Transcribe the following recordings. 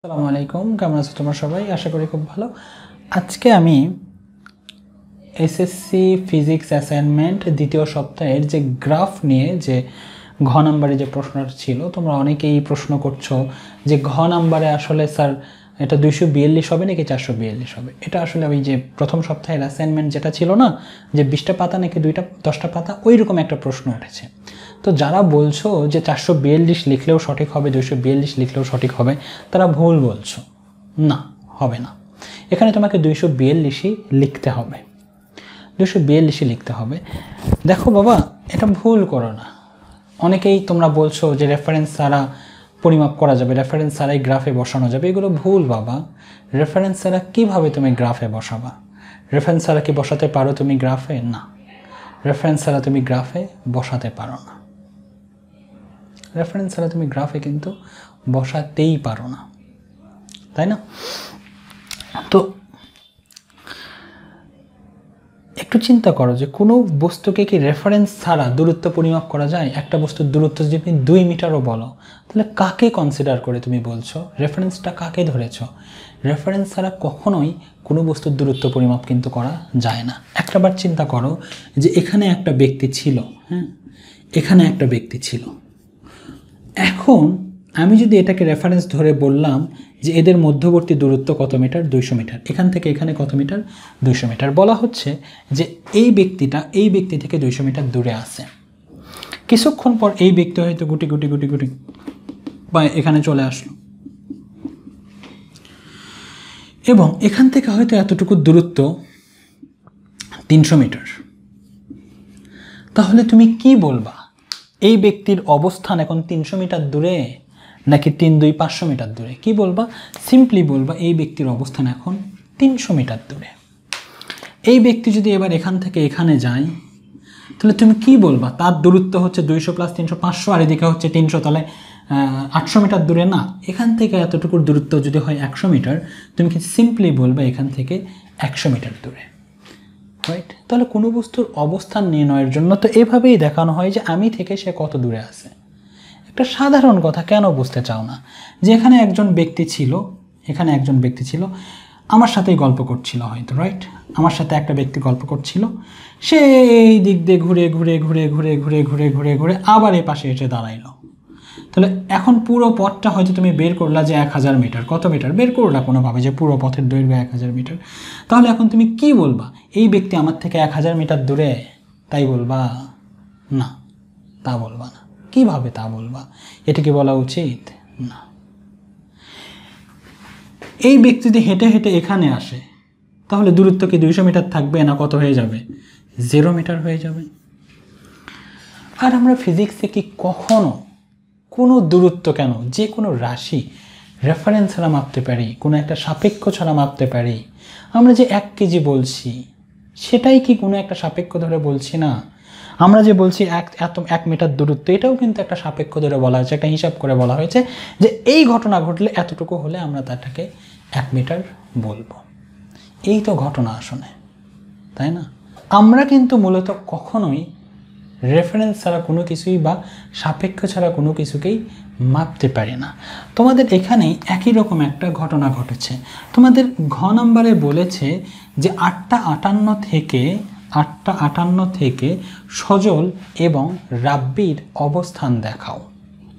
আসসালামু আলাইকুম, কেমন আছো তোমরা সবাই? আশা করি খুব ভালো। আজকে আমি এসএসসি ফিজিক্স অ্যাসাইনমেন্ট দ্বিতীয় সপ্তাহের যে গ্রাফ নিয়ে যে ঘ নাম্বারে যে প্রশ্নটা ছিল, তোমরা অনেকেই প্রশ্ন করছো যে ঘ নাম্বারে আসলে স্যার এটা 242 হবে নাকি 442 হবে। এটা আসলে ওই যে প্রথম সপ্তাহের অ্যাসাইনমেন্ট যেটা ছিল না, যে 20টা পাতা নাকি 10টা পাতা, ওই রকম একটা প্রশ্ন উঠেছে। তো যারা বলছো যে 442 লিখলেও সঠিক হবে, 242 লিখলেও সঠিক হবে, তারা ভুল বলছো। না, হবে না। এখানে তোমাকে 242ই লিখতে হবে, 242ই লিখতে হবে। দেখো বাবা, এটা ভুল করো না। অনেকেই তোমরা বলছো যে রেফারেন্স ছাড়া পরিমাপ করা যাবে, রেফারেন্স ছাড়াই গ্রাফে বসানো যাবে। এগুলো ভুল বাবা। রেফারেন্স ছাড়া কীভাবে তুমি গ্রাফে বসাবা? রেফারেন্স ছাড়া কি বসাতে পারো তুমি গ্রাফে? না, রেফারেন্স ছাড়া তুমি গ্রাফে বসাতে পারো না। রেফারেন্স ছাড়া তুমি গ্রাফে কিন্তু বসাতেই পারো না, তাই না? তো একটু চিন্তা করো যে কোনো বস্তুকে কি রেফারেন্স ছাড়া দূরত্ব পরিমাপ করা যায়? একটা বস্তুর দূরত্ব যদি তুমি 2 মিটারও বলো, তাহলে কাকে কনসিডার করে তুমি বলছো? রেফারেন্সটা কাকে ধরেছো? রেফারেন্স ছাড়া কখনোই কোনো বস্তুর দূরত্ব পরিমাপ কিন্তু করা যায় না। একটাবার চিন্তা করো যে এখানে একটা ব্যক্তি ছিল, হ্যাঁ, এখানে একটা ব্যক্তি ছিল। এখন আমি যদি এটাকে রেফারেন্স ধরে বললাম যে এদের মধ্যবর্তী দূরত্ব কত মিটার? 200 মিটার। এখান থেকে এখানে কত মিটার? 200 মিটার। বলা হচ্ছে যে এই ব্যক্তিটা এই ব্যক্তি থেকে 200 মিটার দূরে আছে। কিছুক্ষণ পর এই ব্যক্তি হয়তো গুটি গুটি গুটি গুটি বা এখানে চলে আসলো, এবং এখান থেকে হয়তো এতটুকু দূরত্ব 300 মিটার। তাহলে তুমি কি বলবা? এই ব্যক্তির অবস্থান এখন 300 মিটার দূরে নাকি 3 2 500 মিটার দূরে? কি বলবা? সিম্পলি বলবা এই ব্যক্তির অবস্থান এখন 300 মিটার দূরে। এই ব্যক্তি যদি এবার এখান থেকে এখানে যায়, তাহলে তুমি কি বলবা? তার দূরত্ব হচ্ছে 200 + 300 500, আর এদিকে হচ্ছে 300, তাহলে 800 মিটার দূরে না? এখান থেকে এতটুকুর দূরত্ব যদি হয় 100 মিটার, তুমি কি সিম্পলি বলবা এখান থেকে 100 মিটার দূরে, রাইট? তাহলে কোনো বস্তুর অবস্থান নির্ণয়ের জন্য তো এভাবেই দেখানো হয় যে আমি থেকে সে কত দূরে আছে। একটা সাধারণ কথা কেন বুঝতে চাও না? যে এখানে একজন ব্যক্তি ছিল, এখানে একজন ব্যক্তি ছিল, আমার সাথেই গল্প করছিল হয়তো, রাইট? আমার সাথে একটা ব্যক্তি গল্প করছিল। সে এই দিক দিয়ে ঘুরে ঘুরে ঘুরে ঘুরে ঘুরে ঘুরে ঘুরে ঘুরে আবার এ পাশে এসে দাঁড়াইলো। তাহলে এখন পুরো পথটা হয়তো তুমি বের করলা যে 1000 মিটার। কত মিটার বের করলা কোনোভাবে যে পুরো পথের দৈর্ঘ্য 1000 মিটার। তাহলে এখন তুমি কি বলবা? এই ব্যক্তি আমার থেকে 1000 মিটার দূরে, তাই বলবা? না, তা বলবা না। কিভাবে তা বলবা? এটা কি বলা উচিত? না। এই ব্যক্তি যদি হেঁটে হেঁটে এখানে আসে, তাহলে দূরত্ব কি 200 মিটার থাকবে না কত হয়ে যাবে? 0 মিটার হয়ে যাবে। আর আমরা ফিজিক্সে কি কখনো কোনো দূরত্ব, কেন যে কোনো রাশি রেফারেন্স ছাড়া মাপতে পারি? কোনো একটা সাপেক্ষ ছাড়া মাপতে পারি? আমরা যে 1 কেজি বলছি, সেটাই কি কোনো একটা সাপেক্ষ ধরে বলছি না? আমরা যে বলছি 1 মিটার দূরত্ব, এটাও কিন্তু একটা সাপেক্ষ ধরে বলা হয়েছে, একটা হিসাব করে বলা হয়েছে যে এই ঘটনা ঘটলে এতটুকু হলে আমরা তাটাকে 1 মিটার বলবো। এই তো ঘটনা আসলে, তাই না? আমরা কিন্তু মূলত কখনোই রেফারেন্স ছাড়া কোনো কিছুই বা সাপেক্ষ ছাড়া কোনো কিছুকেই মাপতে পারি না। তোমাদের এখানেই একই রকম একটা ঘটনা ঘটেছে। তোমাদের ঘ নাম্বারে বলেছে যে 8টা 58 থেকে সজল এবং রাব্বির অবস্থান দেখাও।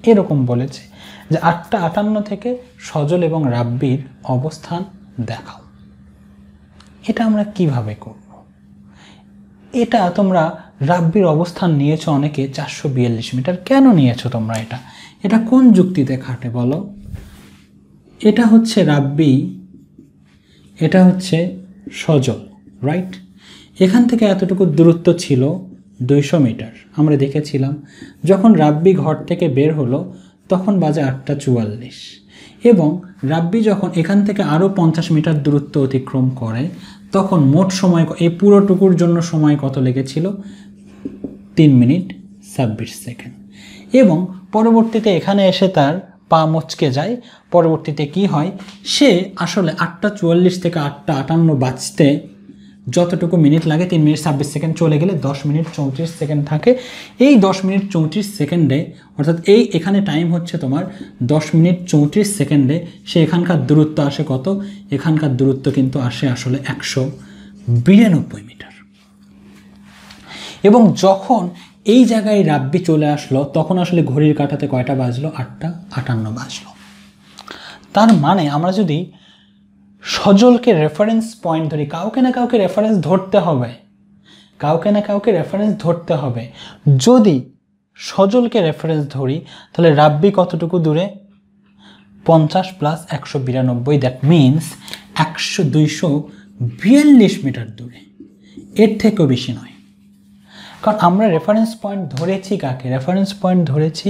এরকম বলেছে যে 8টা 58 থেকে সজল এবং রাব্বির অবস্থান দেখাও। এটা আমরা কিভাবে করব? এটা তোমরা রাব্বির অবস্থান নিয়েছো অনেকে 442 মিটার। কেন নিয়েছো তোমরা এটা? এটা কোন যুক্তিতে খাটে বলো? এটা হচ্ছে রাব্বি, এটা হচ্ছে সজল, রাইট? এখান থেকে এতটুকু দূরত্ব ছিল 200 মিটার। আমরা দেখেছিলাম যখন রাব্বি ঘর থেকে বের হলো তখন বাজে 8টা 44, এবং রাব্বি যখন এখান থেকে আরও 50 মিটার দূরত্ব অতিক্রম করে তখন মোট সময়, এই পুরোটুকুর জন্য সময় কত লেগেছিল? 3 মিনিট 26 সেকেন্ড। এবং পরবর্তীতে এখানে এসে তার পা মচকে যায়। পরবর্তীতে কি হয়? সে আসলে 8টা 44 থেকে 8টা 58 বাজতে যতটুকু মিনিট লাগে 3 মিনিট 26 সেকেন্ড চলে গেলে 10 মিনিট 34 সেকেন্ড থাকে। এই 10 মিনিট 34 সেকেন্ডে অর্থাৎ এখানে টাইম হচ্ছে তোমার 10 মিনিট 34 সেকেন্ডে সে এখানকার দূরত্ব আসে কত? এখানকার দূরত্ব কিন্তু আসে আসলে 192 মিটার। এবং যখন এই জায়গায় রাব্বি চলে আসলো তখন আসলে ঘড়ির কাঁটাতে কয়টা বাজলো? 8:58 বাজলো। তার মানে আমরা যদি সজলকে রেফারেন্স পয়েন্ট ধরি, কাউকে না কাউকে রেফারেন্স ধরতে হবে, কাউকে না কাউকে রেফারেন্স ধরতে হবে। যদি সজলকে রেফারেন্স ধরি তাহলে রাব্বি কতটুকু দূরে? 50 প্লাস 192, দ্যাট মিনস 242 মিটার দূরে, এর থেকেও বেশি নয়। কারণ আমরা রেফারেন্স পয়েন্ট ধরেছি কাকে? রেফারেন্স পয়েন্ট ধরেছি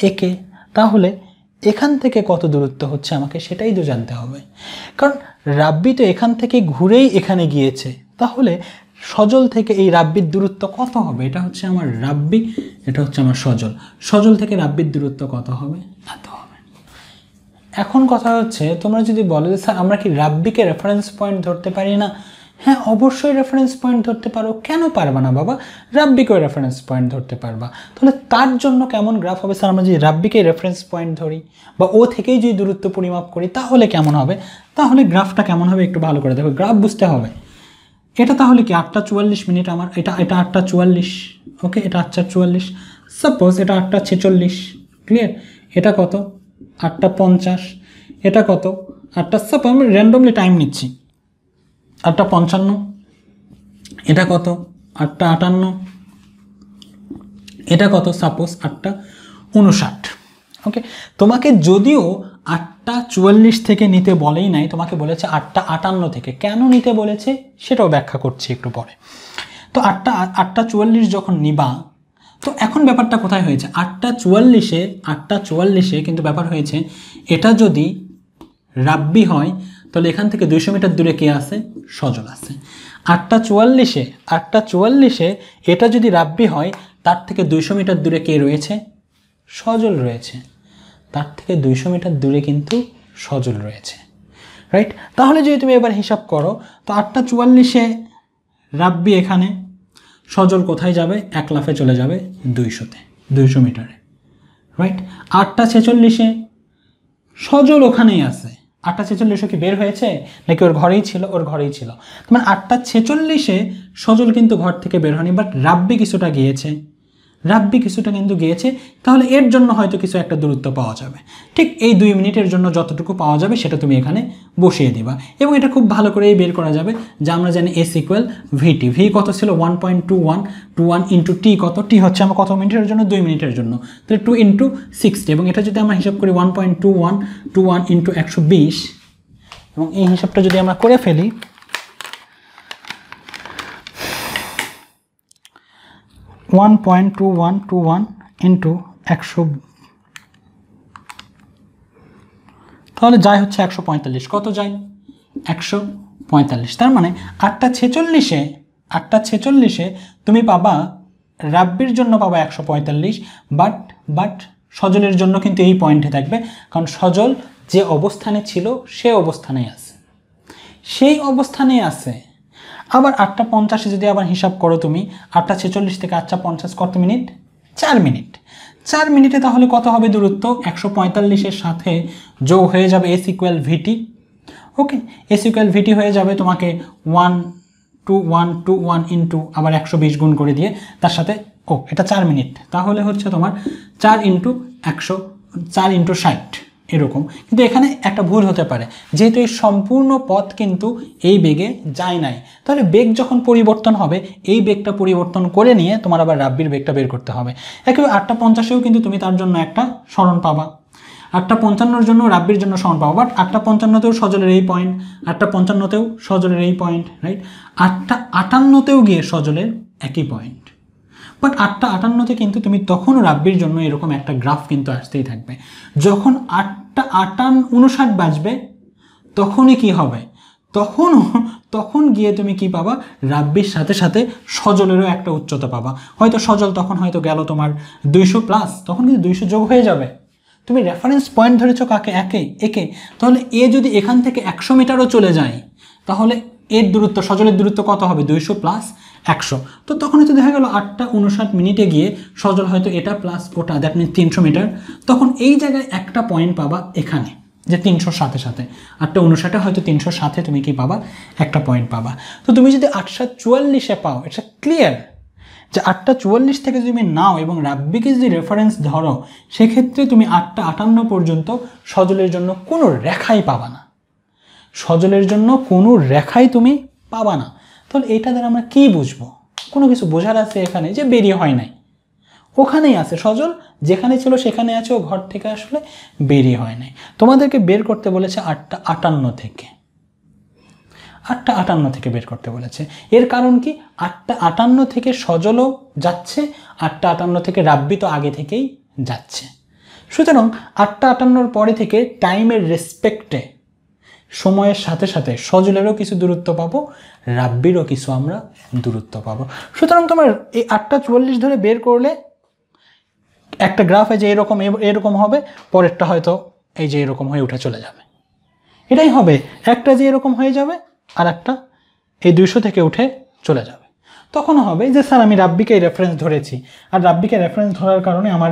একে। তাহলে এখান থেকে কত দূরত্ব হচ্ছে আমাকে সেটাই তো জানতে হবে। কারণ রাব্বি তো এখান থেকে ঘুরেই এখানে গিয়েছে, তাহলে সজল থেকে এই রাব্বির দূরত্ব কত হবে? এটা হচ্ছে আমার রাব্বি, এটা হচ্ছে আমার সজল। সজল থেকে রাব্বির দূরত্ব কত হবে? এত হবে। এখন কথা হচ্ছে তোমরা যদি বলো যে স্যার আমরা কি রাব্বিকে রেফারেন্স পয়েন্ট ধরতে পারি না? হ্যাঁ, অবশ্যই রেফারেন্স পয়েন্ট ধরতে পারো। কেন পারবা না বাবা? রাব্বিকেও রেফারেন্স পয়েন্ট ধরতে পারবা। তাহলে তার জন্য কেমন গ্রাফ হবে? স্যার আমরা যদি রাব্বিকে রেফারেন্স পয়েন্ট ধরি বা ও থেকেই যদি দূরত্ব পরিমাপ করি তাহলে কেমন হবে? তাহলে গ্রাফটা কেমন হবে একটু ভালো করে দেখো, গ্রাফ বুঝতে হবে। এটা তাহলে কি 8:44 মিনিট আমার, এটা 8:44, ওকে, এটা 8:44। সাপোজ এটা 8:46, ক্লিয়ার? এটা কত? 8:50। এটা কত? 8টা, সাপোজ আমি র্যান্ডমলি টাইম নিচ্ছি, 8:55। এটা কত? 8:58। এটা কত? সাপোজ 8:59। ওকে, তোমাকে যদিও 8:44 থেকে নিতে বলেই নাই, তোমাকে বলেছে 8:58 থেকে। কেন নিতে বলেছে সেটাও ব্যাখ্যা করছি একটু পরে। তো 8:44 যখন নিবা, তো এখন ব্যাপারটা কোথায় হয়েছে? 8:44 কিন্তু ব্যাপার হয়েছে এটা যদি রাব্বি হয় তাহলে এখান থেকে 200 মিটার দূরে কে আছে? সজল আছে। 8:44 এটা যদি রাব্বি হয় তার থেকে 200 মিটার দূরে কে রয়েছে? সজল রয়েছে। তার থেকে 200 মিটার দূরে কিন্তু সজল রয়েছে, রাইট? তাহলে যদি তুমি এবার হিসাব করো তো 8:44 রাব্বি এখানে, সজল কোথায় যাবে? এক লাফে চলে যাবে 200 মিটারে, রাইট? 8:46 সজল ওখানেই আছে। 8:46 কি বের হয়েছে নাকি ওর ঘরেই ছিল? ওর ঘরেই ছিল। মানে 8:46 সজল কিন্তু ঘর থেকে বের হয়নি, বাট রাব্বি কিছুটা গিয়েছে, রাব্বি কিছুটা কিন্তু গিয়েছে। তাহলে এর জন্য হয়তো কিছু একটা দূরত্ব পাওয়া যাবে। ঠিক এই 2 মিনিটের জন্য যতটুকু পাওয়া যাবে সেটা তুমি এখানে বসিয়ে দিবা, এবং এটা খুব ভালো করেই বের করা যাবে যে আমরা জানি S = VT। ভি কত ছিল? 1.21 ইন্টু টি কত? টি হচ্ছে আমার কত মিনিটের জন্য? 2 মিনিটের জন্য, তাহলে 2 × 60। এবং এটা যদি আমরা হিসাব করি 1.21 ইন্টু 120, এবং এই হিসাবটা যদি আমরা করে ফেলি, 1.21 ইন্টু 100, তাহলে যাই হচ্ছে 145। কত যায়? 145। তার মানে 8:46 তুমি পাবা, রাব্বির জন্য পাবা 145, বাট সজলের জন্য কিন্তু এই পয়েন্টে থাকবে, কারণ সজল যে অবস্থানে ছিল সে অবস্থানেই আছে, সেই অবস্থানেই আছে। আবার 8:50 যদি আবার হিসাব করো তুমি, 8:46 থেকে 8:50 কত মিনিট? 4 মিনিট। 4 মিনিটে তাহলে কত হবে দূরত্ব? 145-এর সাথে যোগ হয়ে যাবে S = VT। ওকে, S = VT হয়ে যাবে তোমাকে 121 ইন্টু আবার 120 গুণ করে দিয়ে তার সাথে, এটা 4 মিনিট, তাহলে হচ্ছে তোমার 4 × 100, 4 × 60 এরকম। কিন্তু এখানে একটা ভুল হতে পারে, যেহেতু এই সম্পূর্ণ পথ কিন্তু এই বেগে যায় নাই, তাহলে বেগ যখন পরিবর্তন হবে এই বেগটা পরিবর্তন করে নিয়ে তোমার আবার রাব্বির বেগটা বের করতে হবে। একেবারে 8:50-এও কিন্তু তুমি তার জন্য একটা স্মরণ পাবা, 8:55-এর জন্য রাব্বির জন্য স্মরণ পাবা, বাট 8:55-তেও সজলের এই পয়েন্ট, 8:55-তেও সজলের এই পয়েন্ট, রাইট? 8:58-তেও গিয়ে সজলের একই পয়েন্ট। বাট 8:58-তে কিন্তু তুমি তখন রাব্বির জন্য এরকম একটা গ্রাফ কিন্তু আসতেই থাকবে। যখন 8:59 বাজবে তখনই কি হবে? তখন গিয়ে তুমি কি পাবা? রাব্বির সাথে সাথে সজলেরও একটা উচ্চতা পাবা। হয়তো সজল তখন হয়তো গেল তোমার 200+, তখন কিন্তু 200 যোগ হয়ে যাবে। তুমি রেফারেন্স পয়েন্ট ধরেছো কাকে? একে। তাহলে এ যদি এখান থেকে 100 মিটারও চলে যায় তাহলে এর দূরত্ব, সজলের দূরত্ব কত হবে? 200 প্লাস 100। তো তখন হয়তো দেখা গেল 8:59 মিনিটে গিয়ে সজল হয়তো এটা প্লাস ওটা, দ্যাট মিনস 300 মিটার। তখন এই জায়গায় একটা পয়েন্ট পাবা এখানে, যে 300 সাথে 8:59 হয়তো 300 সাথে তুমি কি পাবা? একটা পয়েন্ট পাবা। তো তুমি যদি 8:44 পাও, এটা ক্লিয়ার যে 8:44 থেকে তুমি নাও এবং রাব্বিকে যদি রেফারেন্স ধরো, সেক্ষেত্রে তুমি 8:58 পর্যন্ত সজলের জন্য কোনো রেখাই পাবা না, সজলের জন্য কোনো রেখাই তুমি পাবা না। তাহলে এটা দ্বারা আমরা কি বুঝবো? কোনো কিছু বোঝার আছে এখানে যে বেরিয়ে হয় নাই, ওখানেই আছে সজল, যেখানে ছিল সেখানে আছে, ও ঘর থেকে আসলে বেরিয়ে হয় নাই। তোমাদেরকে বের করতে বলেছে 8:58 থেকে, 8:58 থেকে বের করতে বলেছে। এর কারণ কি? 8:58 থেকে সজলও যাচ্ছে, 8:58 থেকে রাব্বি তো আগে থেকেই যাচ্ছে। সুতরাং 8:58 পরে থেকে টাইমের রেসপেক্টে, সময়ের সাথে সাথে সজলেরও কিছু দূরত্ব পাবো, রাব্বিরও কিছু আমরা দূরত্ব পাবো। সুতরাং তোমার এই 8:44 ধরে বের করলে একটা গ্রাফে যে এরকম হবে, পরেরটা হয়তো এই যে এরকম হয়ে উঠে চলে যাবে, এটাই হবে। একটা যে এরকম হয়ে যাবে আর একটা এই 200 থেকে উঠে চলে যাবে। তখন হবে যে স্যার আমি রাব্বিকে রেফারেন্স ধরেছি, আর রাব্বিকে রেফারেন্স ধরার কারণে আমার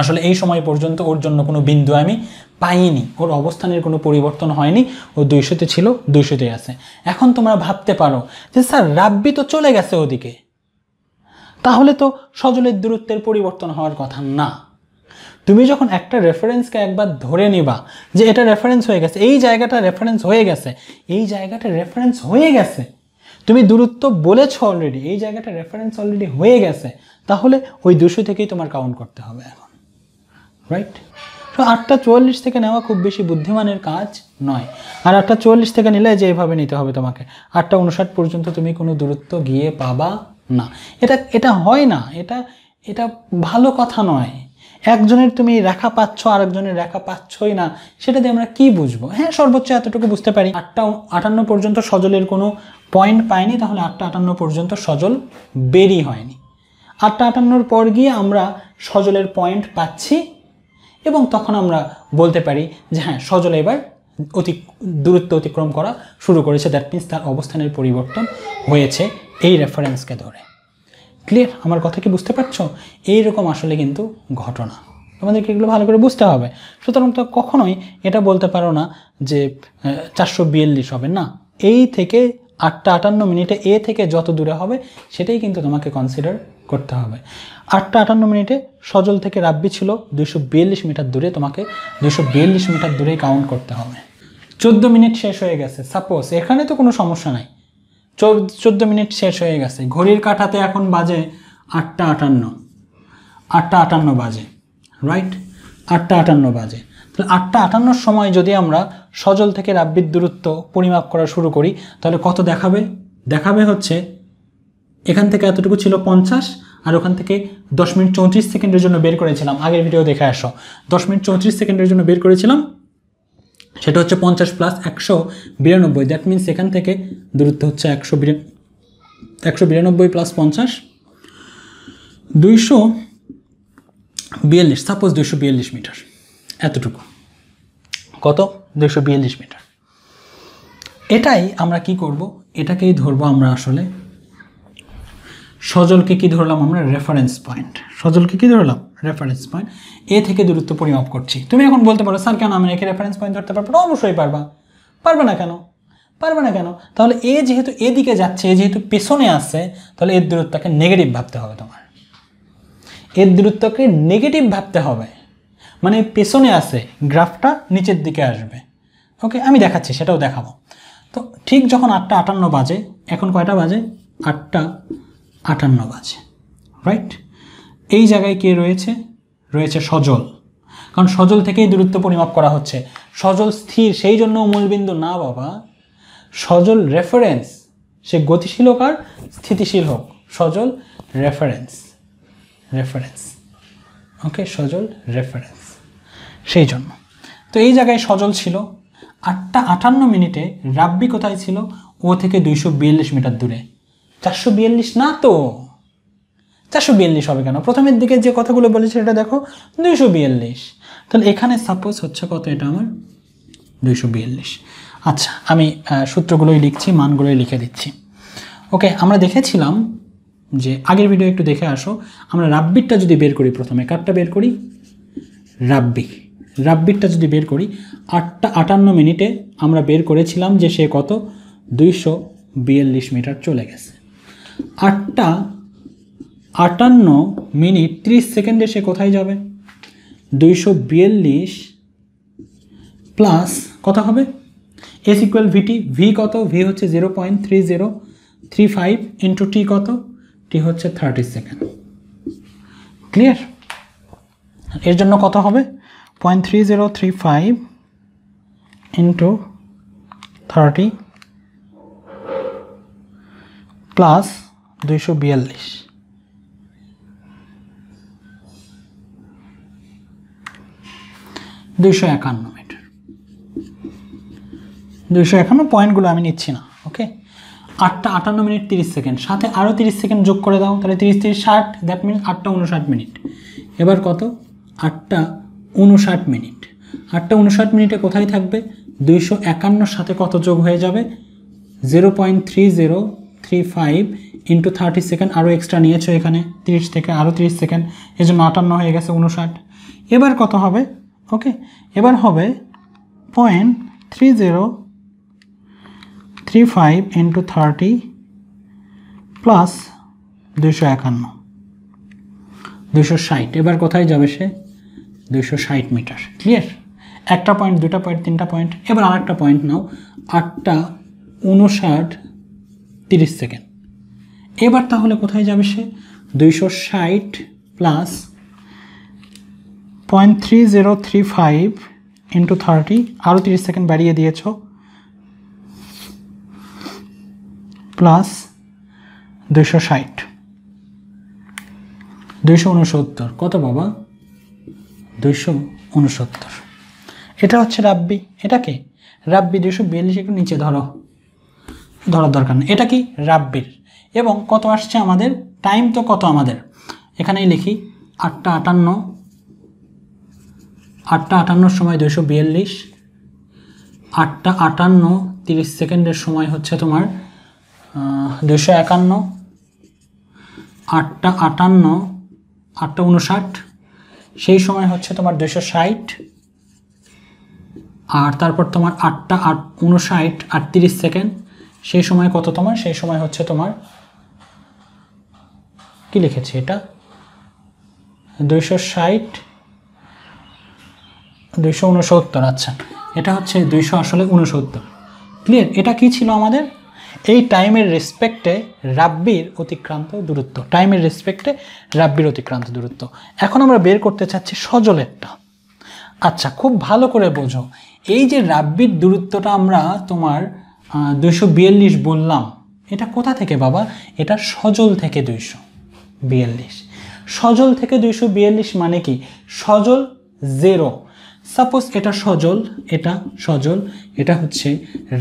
আসলে এই সময় পর্যন্ত ওর জন্য কোনো বিন্দু আমি পাইনি, ওর অবস্থানের কোনো পরিবর্তন হয়নি, ও 200-তে ছিল, 200-তেই আছে। এখন তোমরা ভাবতে পারো যে স্যার রাব্বি তো চলে গেছে ওদিকে, তাহলে তো সজলের দূরত্বের পরিবর্তন হওয়ার কথা না। তুমি যখন একটা রেফারেন্সকে একবার ধরে নিবা যে এটা রেফারেন্স হয়ে গেছে, এই জায়গাটা রেফারেন্স হয়ে গেছে, এই জায়গাটা রেফারেন্স হয়ে গেছে, তুমি দূরত্ব বলেছো অলরেডি, এই জায়গাটা রেফারেন্স অলরেডি হয়ে গেছে, তাহলে ওই 200 থেকেই তোমার কাউন্ট করতে হবে এখন, রাইট? তো 8:44 থেকে নেওয়া খুব বেশি বুদ্ধিমানের কাজ নয়। আর 8:44 থেকে নিলে যে এভাবে নিতে হবে তোমাকে, 8:59 পর্যন্ত তুমি কোনো দূরত্ব গিয়ে পাবা না। এটা হয় না, এটা ভালো কথা নয়। একজনের তুমি রেখা পাচ্ছ, আরেকজনের রেখা পাচ্ছই না, সেটা দিয়ে আমরা কি বুঝবো? হ্যাঁ, সর্বোচ্চ এতটুকু বুঝতে পারি, 8:58 পর্যন্ত সজলের কোনো পয়েন্ট পায়নি, তাহলে 8:58 পর্যন্ত সজল বেরি হয়নি। 8:58 পর গিয়ে আমরা সজলের পয়েন্ট পাচ্ছি, এবং তখন আমরা বলতে পারি যে হ্যাঁ, সজল এবার দূরত্ব অতিক্রম করা শুরু করেছে, দ্যাট মিনস তার অবস্থানের পরিবর্তন হয়েছে এই রেফারেন্সকে ধরে। ক্লিয়ার? আমার কথা কি বুঝতে পারছো? এইরকম আসলে কিন্তু ঘটনা, তোমাদেরকে এগুলো ভালো করে বুঝতে হবে। সুতরাং তো কখনোই এটা বলতে পারো না যে 442 হবে না। এই থেকে 8:58 মিনিটে এ থেকে যত দূরে হবে সেটাই কিন্তু তোমাকে কনসিডার করতে হবে। 8:58 মিনিটে সজল থেকে রাব্বি ছিল 242 মিটার দূরে, তোমাকে 242 মিটার দূরেই কাউন্ট করতে হবে। 14 মিনিট শেষ হয়ে গেছে সাপোজ, এখানে তো কোনো সমস্যা নাই, 14 মিনিট শেষ হয়ে গেছে, ঘড়ির কাঁটাতে এখন বাজে 8:58 বাজে, রাইট? 8:58 বাজে। তাহলে 8:58 সময় যদি আমরা সজল থেকে রাব্বির দূরত্ব পরিমাপ করা শুরু করি, তাহলে কত দেখাবে হচ্ছে এখান থেকে এতটুকু ছিল 50, আর ওখান থেকে 10 মিনিট 34 সেকেন্ডের জন্য বের করেছিলাম, আগের ভিডিও দেখে আসো, 10 মিনিট 34 সেকেন্ডের জন্য বের করেছিলাম, সেটা হচ্ছে 50 প্লাস 192, দ্যাট মিনস এখান থেকে দূরত্ব হচ্ছে 192 প্লাস 50, 242, সাপোজ 242 মিটার, এতটুকু কত? 242 মিটার। এটাই আমরা কি করব, এটাকেই ধরবো আমরা আসলে সজলকে কি ধরলাম আমরা? Reference point. সজলকে কি ধরলাম? Reference point. এ থেকে দূরত্ব পরিমাপ করছি। তুমি এখন বলতে পারো স্যার কেন আমি একে রেফারেন্স পয়েন্ট ধরতে পারবো? অবশ্যই পারবা। পারবে না কেন? তাহলে এ যেহেতু এদিকে যাচ্ছে, এ যেহেতু পেছনে আসছে, তাহলে এর দূরত্বকে নেগেটিভ ভাবতে হবে তোমার। এর দূরত্বকে নেগেটিভ ভাবতে হবে, মানে পেছনে আসে, গ্রাফটা নিচের দিকে আসবে। ওকে, আমি দেখাচ্ছি, সেটাও দেখাবো। তো ঠিক যখন 8:58 বাজে, এখন কয়টা বাজে? 8:58 বাজে, রাইট? এই জায়গায় কে রয়েছে সজল, কারণ সজল থেকেই দূরত্ব পরিমাপ করা হচ্ছে। সজল স্থির, সেই জন্য মূলবিন্দু না বাবা, সজল রেফারেন্স, সে গতিশীল হোক আর স্থিতিশীল হোক, সজল রেফারেন্স। ওকে, সজল রেফারেন্স, সেই জন্য। তো এই জায়গায় সজল ছিল 8:58 মিনিটে, রাব্বি কোথায় ছিল? ও থেকে 242 মিটার দূরে। 442 না তো, 442 হবে কেন? প্রথমের দিকে যে কথাগুলো বলেছে এটা দেখো, 242। তাহলে এখানে সাপোজ হচ্ছে কত? এটা আমার 242। আচ্ছা, আমি সূত্রগুলোই লিখছি, মানগুলোই লিখে দিচ্ছি। ওকে, আমরা দেখেছিলাম যে আগের ভিডিও একটু দেখে আসো, আমরা রাব্বিরটা যদি বের করি, প্রথমে কারটা বের করি, রাব্বিরটা যদি বের করি 8টা 58 মিনিটে আমরা বের করেছিলাম যে সে কত 242 মিটার চলে গেছে। 8টা 58 মিনিট 30 সেকেন্ডে সে কোথায় যাবে? 242 প্লাস কত হবে? এস ইকুয়াল ভিটি, ভি কত? ভি হচ্ছে 0.3035 ইন্টু টি কত? টি হচ্ছে 30 সেকেন্ড। ক্লিয়ার? এর জন্য কত হবে? 0.3035 ইন্টু 30 প্লাস 242, 251 মিটার। 251 পয়েন্টগুলো আমি নিচ্ছি না। ওকে, 8টা 58 মিনিট 30 সেকেন্ড, সাথে আরও 30 সেকেন্ড যোগ করে দাও, তাহলে 30 30 60, দ্যাট মিনস 8টা 59 মিনিট। এবার কত? 8টা 59 মিনিট। 8টা 59 মিনিটে কোথায় থাকবে? 251 সাথে কত যোগ হয়ে যাবে? 0.3035 ইন্টু 30 সেকেন্ড, আরও এক্সট্রা নিয়েছো এখানে 30 থেকে আরও 30 সেকেন্ড, এই জন্য 58 হয়ে গেছে 59। এবার কত হবে? ওকে, এবার হবে 0.3035 ইন্টু 30 প্লাস 251, 260। এবার কোথায় যাবে সে? 260 মিটার। ক্লিয়ার? একটা পয়েন্ট, দুটা পয়েন্ট, তিনটা পয়েন্ট। এবার আর একটা পয়েন্ট নাও, 8টা 59 30 সেকেন্ড। এবার তাহলে কোথায় যাবে সে? 260 প্লাস 0.3035 ইন্টু 30, আরও 30 সেকেন্ড বাড়িয়ে দিয়েছ, প্লাস 260, 269। কত বাবা? 269। এটা হচ্ছে রাব্বি। এটাকে রাব্বি 242 একটু নিচে ধরার দরকার নেই। এটা কি? রাব্বির। এবং কত আসছে আমাদের? টাইম তো কত আমাদের? এখানেই লিখি 8টা 58, 8টা 58 সময় 242, 8টা 58 30 সেকেন্ডের সময় হচ্ছে তোমার 251, 8টা 58, 8টা 59, সেই সময় হচ্ছে তোমার 260, আর তারপর তোমার 8টা 59 38 সেকেন্ড, সেই সময় কত তোমার? সেই সময় হচ্ছে তোমার কি লিখেছি এটা? 260, 269। আচ্ছা, এটা হচ্ছে 269। ক্লিয়ার? এটা কি ছিল আমাদের? এই টাইমের রেসপেক্টে রাব্বির অতিক্রান্ত দূরত্ব, টাইমের রেসপেক্টে রাব্বির অতিক্রান্ত দূরত্ব। এখন আমরা বের করতে চাচ্ছি সজলেরটা। আচ্ছা, খুব ভালো করে বোঝো, এই যে রাব্বির দূরত্বটা আমরা তোমার 242 বললাম, এটা কোথা থেকে বাবা? এটা সজল থেকে 242। সজল থেকে 242 মানে কি? সজল 0। সাপোজ এটা সজল, এটা সজল, এটা হচ্ছে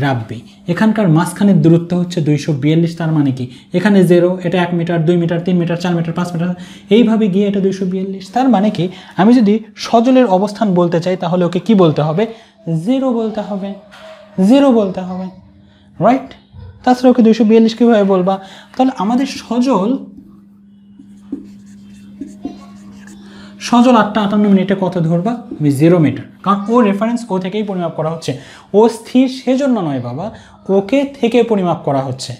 রাব্বি। এখানকার মাঝখানের দূরত্ব হচ্ছে 242, তার মানে কি? এখানে 0, এটা 1 metre, 2 metre, 3 metre, 4 metre, 5 metre, এইভাবে গিয়ে এটা 242। তার মানে কি? আমি যদি সজলের অবস্থান বলতে চাই তাহলে ওকে কি বলতে হবে? 0 বলতে হবে, 0 বলতে হবে, রাইট? তাছাড়া ওকে 242 কীভাবে বলবা? তাহলে আমাদের সজল 8টা 58 মিনিটে কত ধরবা? 0 মিটার, কারণ ও রেফারেন্স ও থেকেই পরিমাপ করা হচ্ছে। ও স্থির সেজন্য নয় বাবা, ওকে থেকে পরিমাপ করা হচ্ছে।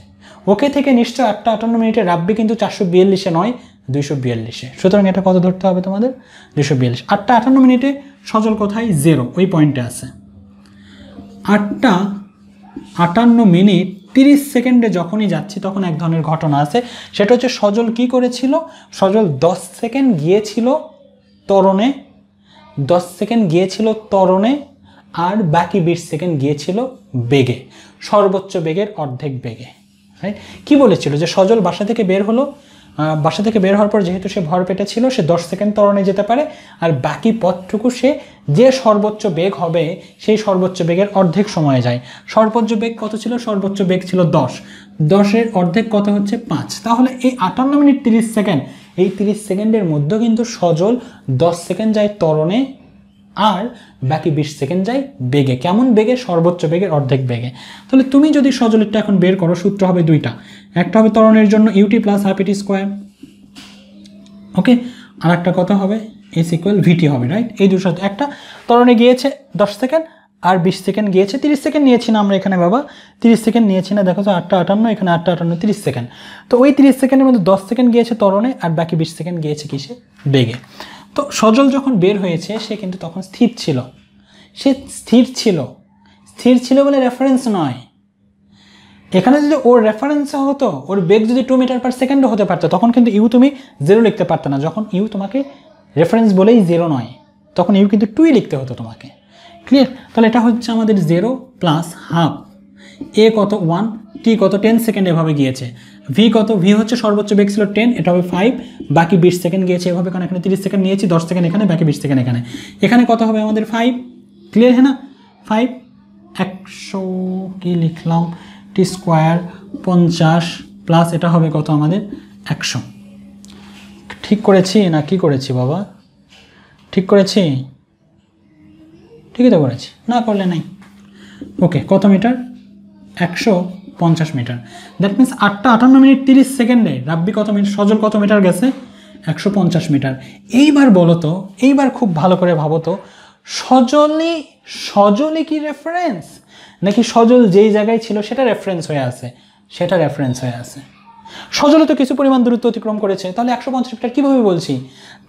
ওকে থেকে নিশ্চয় 8টা 58 মিনিটে রাব্বি কিন্তু 442-এ নয়, 242-এ। সুতরাং এটা কত ধরতে হবে তোমাদের? 242। 8টা 58 মিনিটে সজল কোথায়? 0, ওই পয়েন্টে আছে। 8টা 58 মিনিট 30 সেকেন্ডে যখনই যাচ্ছি তখন এক ধরনের ঘটনা আছে, সেটা হচ্ছে সজল কি করেছিল? সজল 10 সেকেন্ড গিয়েছিল ত্বরণে, 10 সেকেন্ড গিয়েছিল ত্বরণে, আর বাকি 20 সেকেন্ড গিয়েছিল বেগে, সর্বোচ্চ বেগের অর্ধেক বেগে। রাইট? কি বলেছিল? যে সজল বাসা থেকে বের হলো, বাসা থেকে বের হওয়ার পর যেহেতু সে ভর পেটে ছিল, সে 10 সেকেন্ড ত্বরণে যেতে পারে, আর বাকি পথটুকু সে যে সর্বোচ্চ বেগ হবে সেই সর্বোচ্চ বেগের অর্ধেক সময়ে যায়। সর্বোচ্চ বেগ কত ছিল? সর্বোচ্চ বেগ ছিল 10, 10-এর অর্ধেক কত হচ্ছে? 5। তাহলে এই 58 মিনিট 30 সেকেন্ড, এই 30 সেকেন্ডের মধ্যে কিন্তু সজল 10 সেকেন্ড যায় ত্বরণে আর বাকি 20 সেকেন্ড যায় বেগে। কেমন বেগে? সর্বোচ্চ বেগের অর্ধেক বেগে। তাহলে তুমি যদি সজলেরটা এখন বের করো, সূত্র হবে দুইটা। একটা হবে ত্বরণের জন্য ইউটি প্লাস হাফ ইটি স্কোয়ার, ওকে, আর একটা কত হবে? এস ইকুয়াল ভিটি হবে, রাইট? এই দুটোর সাথে একটা ত্বরণে গিয়েছে 10 সেকেন্ড আর 20 সেকেন্ড গিয়েছে 30 সেকেন্ড নিয়েছি না আমরা এখানে বাবা, 30 সেকেন্ড নিয়েছি না, দেখো তো 8:58 এখানে 8:58 30 সেকেন্ড। তো ওই 30 সেকেন্ডের মধ্যে 10 সেকেন্ড গিয়েছে ত্বরণে আর বাকি 20 সেকেন্ড গিয়েছে কিসে? বেগে। তো সজল যখন বের হয়েছে সে কিন্তু তখন স্থির ছিল, সে স্থির ছিল, স্থির ছিল বলে রেফারেন্স নয়। এখানে যদি ওর রেফারেন্স হতো, ওর বেগ যদি 2 মিটার পার সেকেন্ডও হতে পারতো, তখন কিন্তু ইউ তুমি 0 লিখতে পারতো না। যখন ইউ তোমাকে রেফারেন্স বলেই 0 নয়, তখন ইউ কিন্তু 2ই লিখতে হতো তোমাকে। ক্লিয়ার? তাহলে এটা হচ্ছে আমাদের 0 প্লাস হাফ। এ কত? 1, টি কত? 10 সেকেন্ড এভাবে গিয়েছে। ভি কত? ভি হচ্ছে সর্বোচ্চ বেগ ছিল 10, এটা হবে 5, বাকি 20 সেকেন্ড গিয়েছে এভাবে, কারণ এখানে 30 সেকেন্ড নিয়েছি, 10 সেকেন্ড এখানে, বাকি 20 সেকেন্ড এখানে। এখানে কত হবে আমাদের? 5। ক্লিয়ার? হ্যাঁ না? 5 100 কি লিখলাম? টি স্কোয়ার 50 প্লাস এটা হবে কত আমাদের? 100। ঠিক করেছি না কি করেছি বাবা? ঠিক করেছি? ঠিকই তো করেছি, না করলে নাই। ওকে, কত মিটার? 150 মিটার। দ্যাট মিনস 8:58 30 সেকেন্ডে রাব্বি কত মিটার, সজল কত মিটার গেছে? 150 মিটার। এইবার বলো তো, এইবার খুব ভালো করে ভাবো তো, সজলই কি রেফারেন্স, নাকি সজল যেই জায়গায় ছিল সেটা রেফারেন্স হয়ে আছে? সেটা রেফারেন্স হয়ে আছে। সজলে তো কিছু পরিমাণ দূরত্ব অতিক্রম করেছে, তাহলে 150 মিটার কীভাবে বলছি?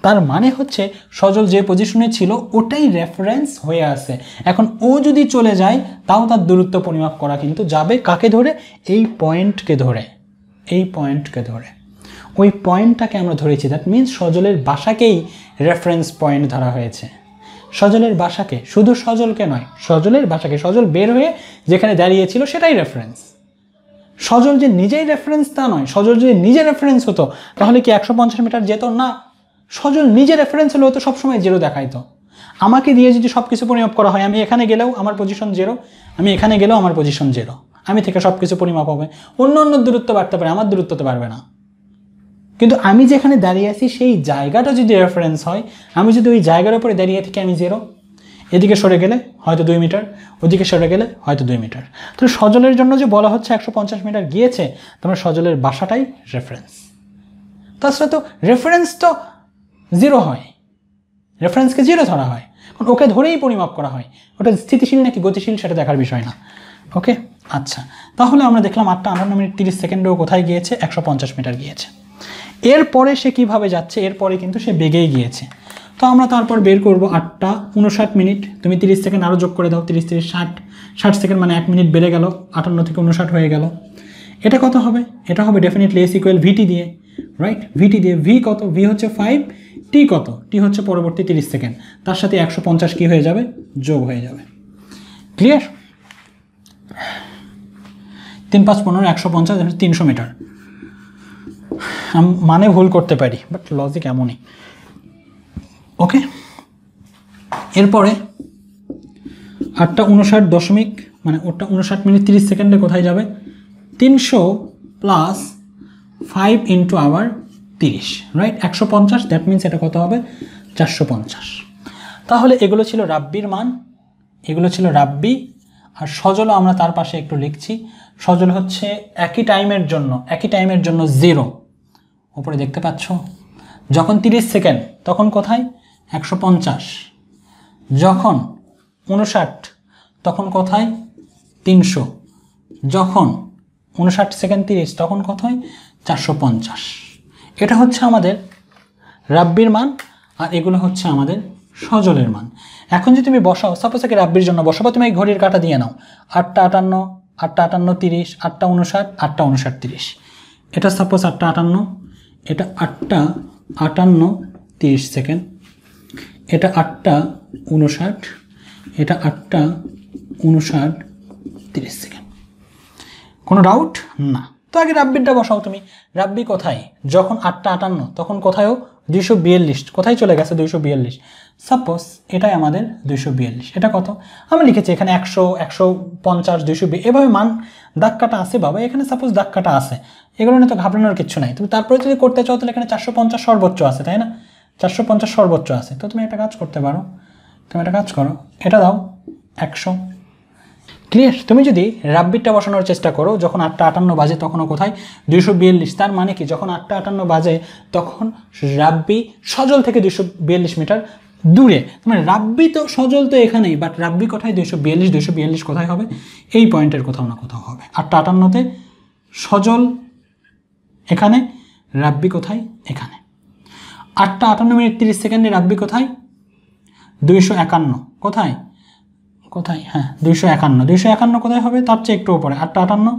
তার মানে হচ্ছে সজল যে পজিশনে ছিল ওটাই রেফারেন্স হয়ে আছে। এখন ও যদি চলে যায় তাও তার দূরত্ব পরিমাপ করা কিন্তু যাবে কাকে ধরে? এই পয়েন্টকে ধরে, এই পয়েন্টকে ধরে। ওই পয়েন্টটাকে আমরা ধরেছি, দ্যাট মিনস সজলের বাসাকেই রেফারেন্স পয়েন্ট ধরা হয়েছে। সজলের বাসাকে, শুধু সজলকে নয়, সজলের বাসাকে, সজল বের হয়ে যেখানে দাঁড়িয়েছিল সেটাই রেফারেন্স। সজল যে নিজেই রেফারেন্স তা নয়, সজল যদি নিজে রেফারেন্স হতো তাহলে কি 150 মিটার যেত না? সজল নিজে রেফারেন্স হলে হতো সবসময় 0 দেখাইতো। আমাকে দিয়ে যদি সব কিছু পরিমাপ করা হয়, আমি এখানে গেলেও আমার পজিশন 0, আমি এখানে গেলেও আমার পজিশন 0, আমি থেকে সব কিছু পরিমাপ হবে। অন্য দূরত্ব বাড়তে পারে, আমার দূরত্ব তো বাড়বে না। কিন্তু আমি যেখানে দাঁড়িয়ে আছি সেই জায়গাটা যদি রেফারেন্স হয়, আমি যদি ওই জায়গার উপরে দাঁড়িয়ে থেকে আমি 0, এদিকে সরে গেলে হয়তো 2 মিটার, ওদিকে সরে গেলে হয়তো 2 মিটার। তো সজলের জন্য যে বলা হচ্ছে 150 মিটার গিয়েছে, তোমার সজলের বাসাটাই রেফারেন্স। তাছাড়া তো রেফারেন্স তো 0 হয়, রেফারেন্সকে 0 ধরা হয়, কারণ ওকে ধরেই পরিমাপ করা হয়। ওটা স্থিতিশীল নাকি গতিশীল সেটা দেখার বিষয় না। ওকে, আচ্ছা, তাহলে আমরা দেখলাম 8:58 30 সেকেন্ডেও কোথায় গিয়েছে? 150 মিটার গিয়েছে। এরপরে সে কিভাবে যাচ্ছে? এরপরে কিন্তু সে বেগেই গিয়েছে। তো আমরা তারপর বের করব 8:59। তুমি 30 সেকেন্ড আরও যোগ করে দাও, 30 30 60 সেকেন্ড, মানে 1 মিনিট বেড়ে গেল, 58 থেকে 59 হয়ে গেল। এটা কত হবে? এটা হবে ডেফিনেটলি এস ইকুয়াল ভিটি দিয়ে, রাইট? ভিটি দিয়ে। ভি কত? ভি হচ্ছে 5, টি কত? টি হচ্ছে পরবর্তী 30 সেকেন্ড, তার সাথে 150 কি হয়ে যাবে? যোগ হয়ে যাবে। ক্লিয়ার? 3 5 15 150 300 মিটার। মানে ভুল করতে পারি, বাট লজিক এমনই। ওকে, এরপরে 8:59 মানে ওটা 59 মিনিট 30 সেকেন্ডে কোথায় যাবে? 300 plus 5 into hour 30, right? 150, that means এটা কত হবে? 450। তাহলে এগুলো ছিল রাব্বির মান, এগুলো ছিল রাব্বি। আর সজলও আমরা তার পাশে একটু লিখছি। সজল হচ্ছে একই টাইমের জন্য 0, উপরে দেখতে পাচ্ছ। যখন 30 সেকেন্ড তখন কোথায়? 150। যখন 59 তখন কোথায়? 300। যখন 59 সেকেন্ড 30 তখন কোথায়? 450। এটা হচ্ছে আমাদের রাব্বির মান, আর এগুলো হচ্ছে আমাদের সজলের মান। এখন যদি তুমি বসাও, সাপোজ একে রাব্বির জন্য বসাবো, তুমি এই ঘড়ির কাঁটা দিয়ে নাও। 8:58 8:58 30, 8:59 8:59 30। এটা সাপোজ 8:58, এটা 8:58 30 সেকেন্ড, এটা 8:59, এটা 8:59 30 সেকেন্ড। কোনো ডাউট না? তো আগে রাব্বিরটা বসাও তুমি। রাব্বি কোথায়? যখন 8:58 তখন কোথায়ও 242, কোথায় চলে গেছে? 242। সাপোজ এটাই আমাদের 242। এটা কত? আমরা লিখেছি এখানে 100 150 220 এভাবে মান দাগ কাটা আছে বাবা, এখানে সাপোজ দাগ কাটা আছে, এগুলো নিয়ে তো ঘাবড়ানোর কিছু নাই। তুমি তারপরে যদি করতে চাও তাহলে এখানে 450 সর্বোচ্চ আছে, তাই না? 450 সর্বোচ্চ আছে। তো তুমি একটা কাজ করতে পারো, তুমি একটা কাজ করো, এটা দাও 100। ক্লিয়ার? তুমি যদি রাব্বিরটা বসানোর চেষ্টা করো, যখন 8:58 বাজে তখনও কোথায় 242, তার মানে কি যখন 8:58 বাজে তখন রাব্বি সজল থেকে 242 মিটার দূরে। মানে রাব্বি তো সজল তো এখানেই, বাট রাব্বি কোথায় 242 কোথায় হবে? এই পয়েন্টের কোথাও না কোথাও হবে। 8:58-তে সজল এখানে, রাব্বি কোথায়? এখানে। 8:58 রাব্বি কোথায়? 251 কোথায়? কোথায়? হ্যাঁ 251 কোথায় হবে? তার চেয়ে একটু উপরে। 8:58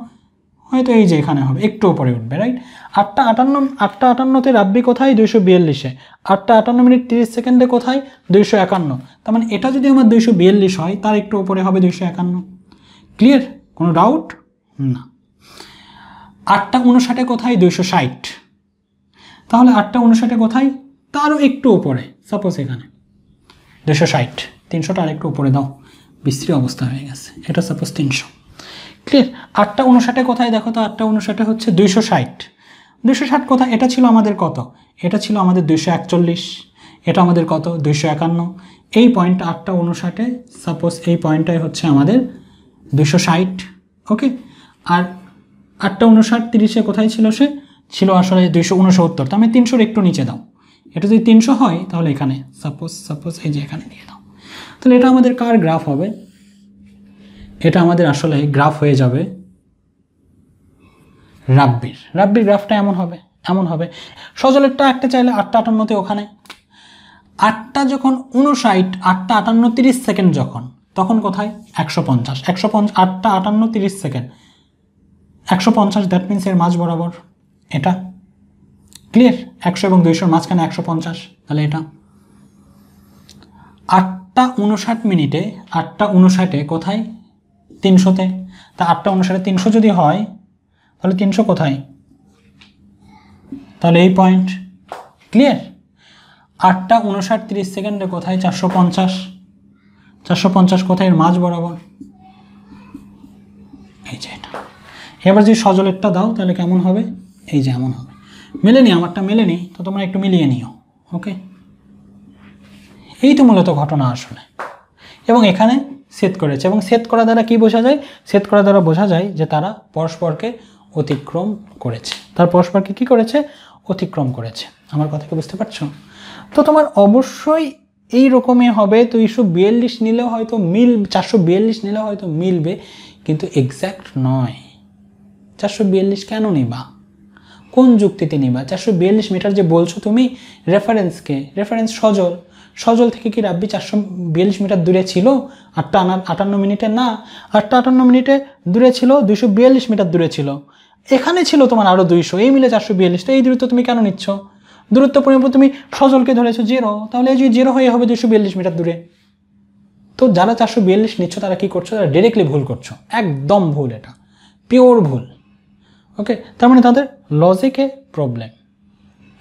হয়তো এই যে এখানে হবে, একটু উপরে উঠবে, রাইট? 8:58-তে রাব্বি কোথায়? 242-এ। 8:58 কোথায়? 251। তার মানে এটা যদি আমার 242 হয়, তার একটু উপরে হবে 251। ক্লিয়ার? কোনো ডাউট না। 8:59 কোথায়? 260। তাহলে 8:59 কোথায়? তারও একটু উপরে, সাপোজ এখানে 260। 300টা আর একটু উপরে দাও, বিশ্রী অবস্থা হয়ে গেছে। এটা সাপোজ 300। ক্লিয়ার? 8:59 কোথায় দেখো তো? 8:59 হচ্ছে 260। 260 কোথায়? এটা ছিল আমাদের কত? এটা ছিল আমাদের 241। এটা আমাদের কত? 251। এই পয়েন্টটা 8:59, সাপোজ এই পয়েন্টটাই হচ্ছে আমাদের 260। ওকে, আর 8:59 30-এ কোথায় ছিল? সে ছিল আসলে 269। তার মানে 300-র একটু নিচে দাও। এটা যদি 300 হয় তাহলে এখানে সাপোজ এই যে এখানে দিয়ে দাও। তাহলে এটা আমাদের কার গ্রাফ হবে? এটা আমাদের আসলে গ্রাফ হয়ে যাবে রাব্বির গ্রাফটা এমন হবে। সজলেরটা একটা চাইলে 8:58-তে ওখানে। 8টা যখন 59, 8:58 30 সেকেন্ড যখন, তখন কোথায়? 150। 8:58 30 সেকেন্ড 150, দ্যাট মিনস এর মাঝ বরাবর এটা। ক্লিয়ার? 100 এবং 200-র মাঝখানে 150, তাহলে এটা। 8:59 8:59 কোথায়? 300-তে। তা 8:59 300 যদি হয় তাহলে 300 কোথায়? তাহলে এই পয়েন্ট। ক্লিয়ার? 8:59 30 সেকেন্ডে কোথায়? 450। 450 কোথায়? এর মাঝ বরাবর এই যে এটা। এবার যদি সজলেরটা দাও তাহলে কেমন হবে? এই যে এমন হবে। মেলেনি? আমারটা মেলেনি, তো তোমরা একটু মিলিয়ে নিও। ওকে, এই তো মূলত ঘটনা আসলে। এবং এখানে সেট করেছে, এবং সেট করা দ্বারা কি বোঝা যায়? সেট করা দ্বারা বোঝা যায় যে তারা পরস্পরকে অতিক্রম করেছে। তার পরস্পরকে কি করেছে? অতিক্রম করেছে। আমার কথা কি বুঝতে পারছো? তো তোমার অবশ্যই এই রকমই হবে। 242 নিলেও হয়তো 442 নিলেও হয়তো মিলবে, কিন্তু এক্স্যাক্ট নয়। 442 কেন নিবা? কোন যুক্তিতে নিবা? 442 মিটার যে বলছো তুমি, রেফারেন্স সজল থেকে কি রাব্বি 442 মিটার দূরে ছিল 8:58 না? 8:58 দূরে ছিল, 242 মিটার দূরে ছিল। এখানে ছিল তোমার আরও 200, এই মিলে 442। তো এই দূরত্ব তুমি কেন নিচ্ছ? দূরত্ব পরিমাপ তুমি সজলকে ধরেছো 0, তাহলে এই যে 0 হয়ে হবে 242 মিটার দূরে। তো যারা 442 নিচ্ছ তারা কি করছো? তারা ডিরেক্টলি ভুল করছো, একদম ভুল, এটা পিওর ভুল। ওকে, তার মানে তাদের লজিকে প্রবলেম,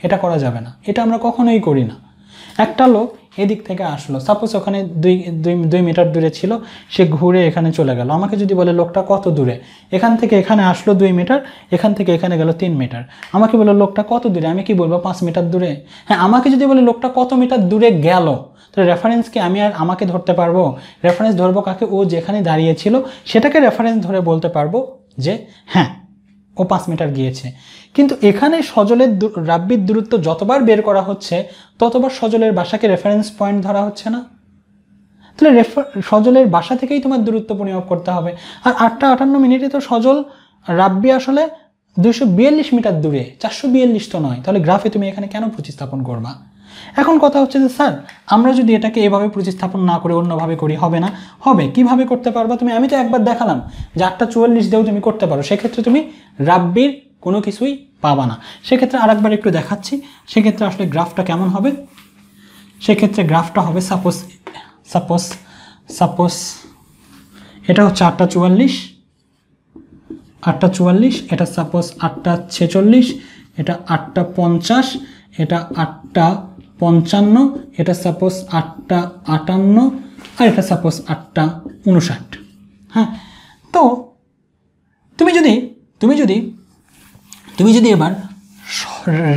এটা করা যাবে না, এটা আমরা কখনোই করি না। একটা লোক এদিক থেকে আসলো, সাপোজ ওখানে 2 মিটার দূরে ছিল, সে ঘুরে এখানে চলে গেল। আমাকে যদি বলে লোকটা কত দূরে, এখান থেকে এখানে আসলো 2 মিটার, এখান থেকে এখানে গেল 3 মিটার, আমাকে বলে লোকটা কত দূরে, আমি কি বলবো? 5 মিটার দূরে। হ্যাঁ, আমাকে যদি বলে লোকটা কত মিটার দূরে গেল, তাহলে রেফারেন্সকে আমি আর আমাকে ধরতে পারবো? রেফারেন্স ধরবো কাকে? ও যেখানে দাঁড়িয়েছিল সেটাকে রেফারেন্স ধরে বলতে পারবো যে হ্যাঁ ও 5 মিটার গিয়েছে। কিন্তু এখানে সজলের রাব্বির দূরত্ব যতবার বের করা হচ্ছে ততবার সজলের বাসাকে রেফারেন্স পয়েন্ট ধরা হচ্ছে না? তাহলে সজলের বাসা থেকেই তোমার দূরত্ব পরিমাপ করতে হবে। আর 8:58 তো সজল রাব্বি আসলে 242 মিটার দূরে, 442 তো নয়। তাহলে গ্রাফে তুমি এখানে কেন প্রতিস্থাপন করবা? এখন কথা হচ্ছে যে স্যার, আমরা যদি এটাকে এভাবে প্রতিস্থাপন না করে অন্যভাবে করি হবে না? হবে। কিভাবে করতে পারবা তুমি? আমি তো একবার দেখালাম যে 8:44 দিয়েও তুমি করতে পারো। সেক্ষেত্রে তুমি রাব্বির কোনো কিছুই পাবা না। সেক্ষেত্রে আরেকবার একটু দেখাচ্ছি, সেক্ষেত্রে আসলে গ্রাফটা কেমন হবে। সেক্ষেত্রে গ্রাফটা হবে সাপোজ এটা হচ্ছে 8:44, এটা সাপোজ 8:46, এটা 8:50, এটা 8:55, এটা সাপোজ 8:58, আর এটা সাপোজ 8:59। হ্যাঁ, তো তুমি যদি এবার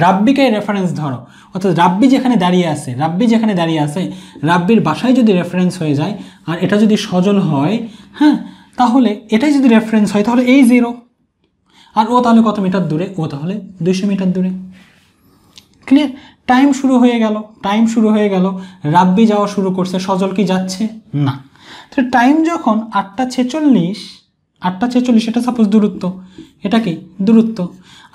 রাব্বিকে রেফারেন্স ধরো, অর্থাৎ রাব্বি যেখানে দাঁড়িয়ে আছে রাব্বির বাসায় যদি রেফারেন্স হয়ে যায় আর এটা যদি সজল হয়, হ্যাঁ, তাহলে এটাই যদি রেফারেন্স হয় তাহলে এই 0, আর ও তাহলে কত মিটার দূরে? ও তাহলে 200 মিটার দূরে। ক্লিয়ার? টাইম শুরু হয়ে গেল, রাব্বি যাওয়া শুরু করছে, সজল কি যাচ্ছে না। তো টাইম যখন 8:46 এটা সাপোজ দূরত্ব, এটা কি দূরত্ব,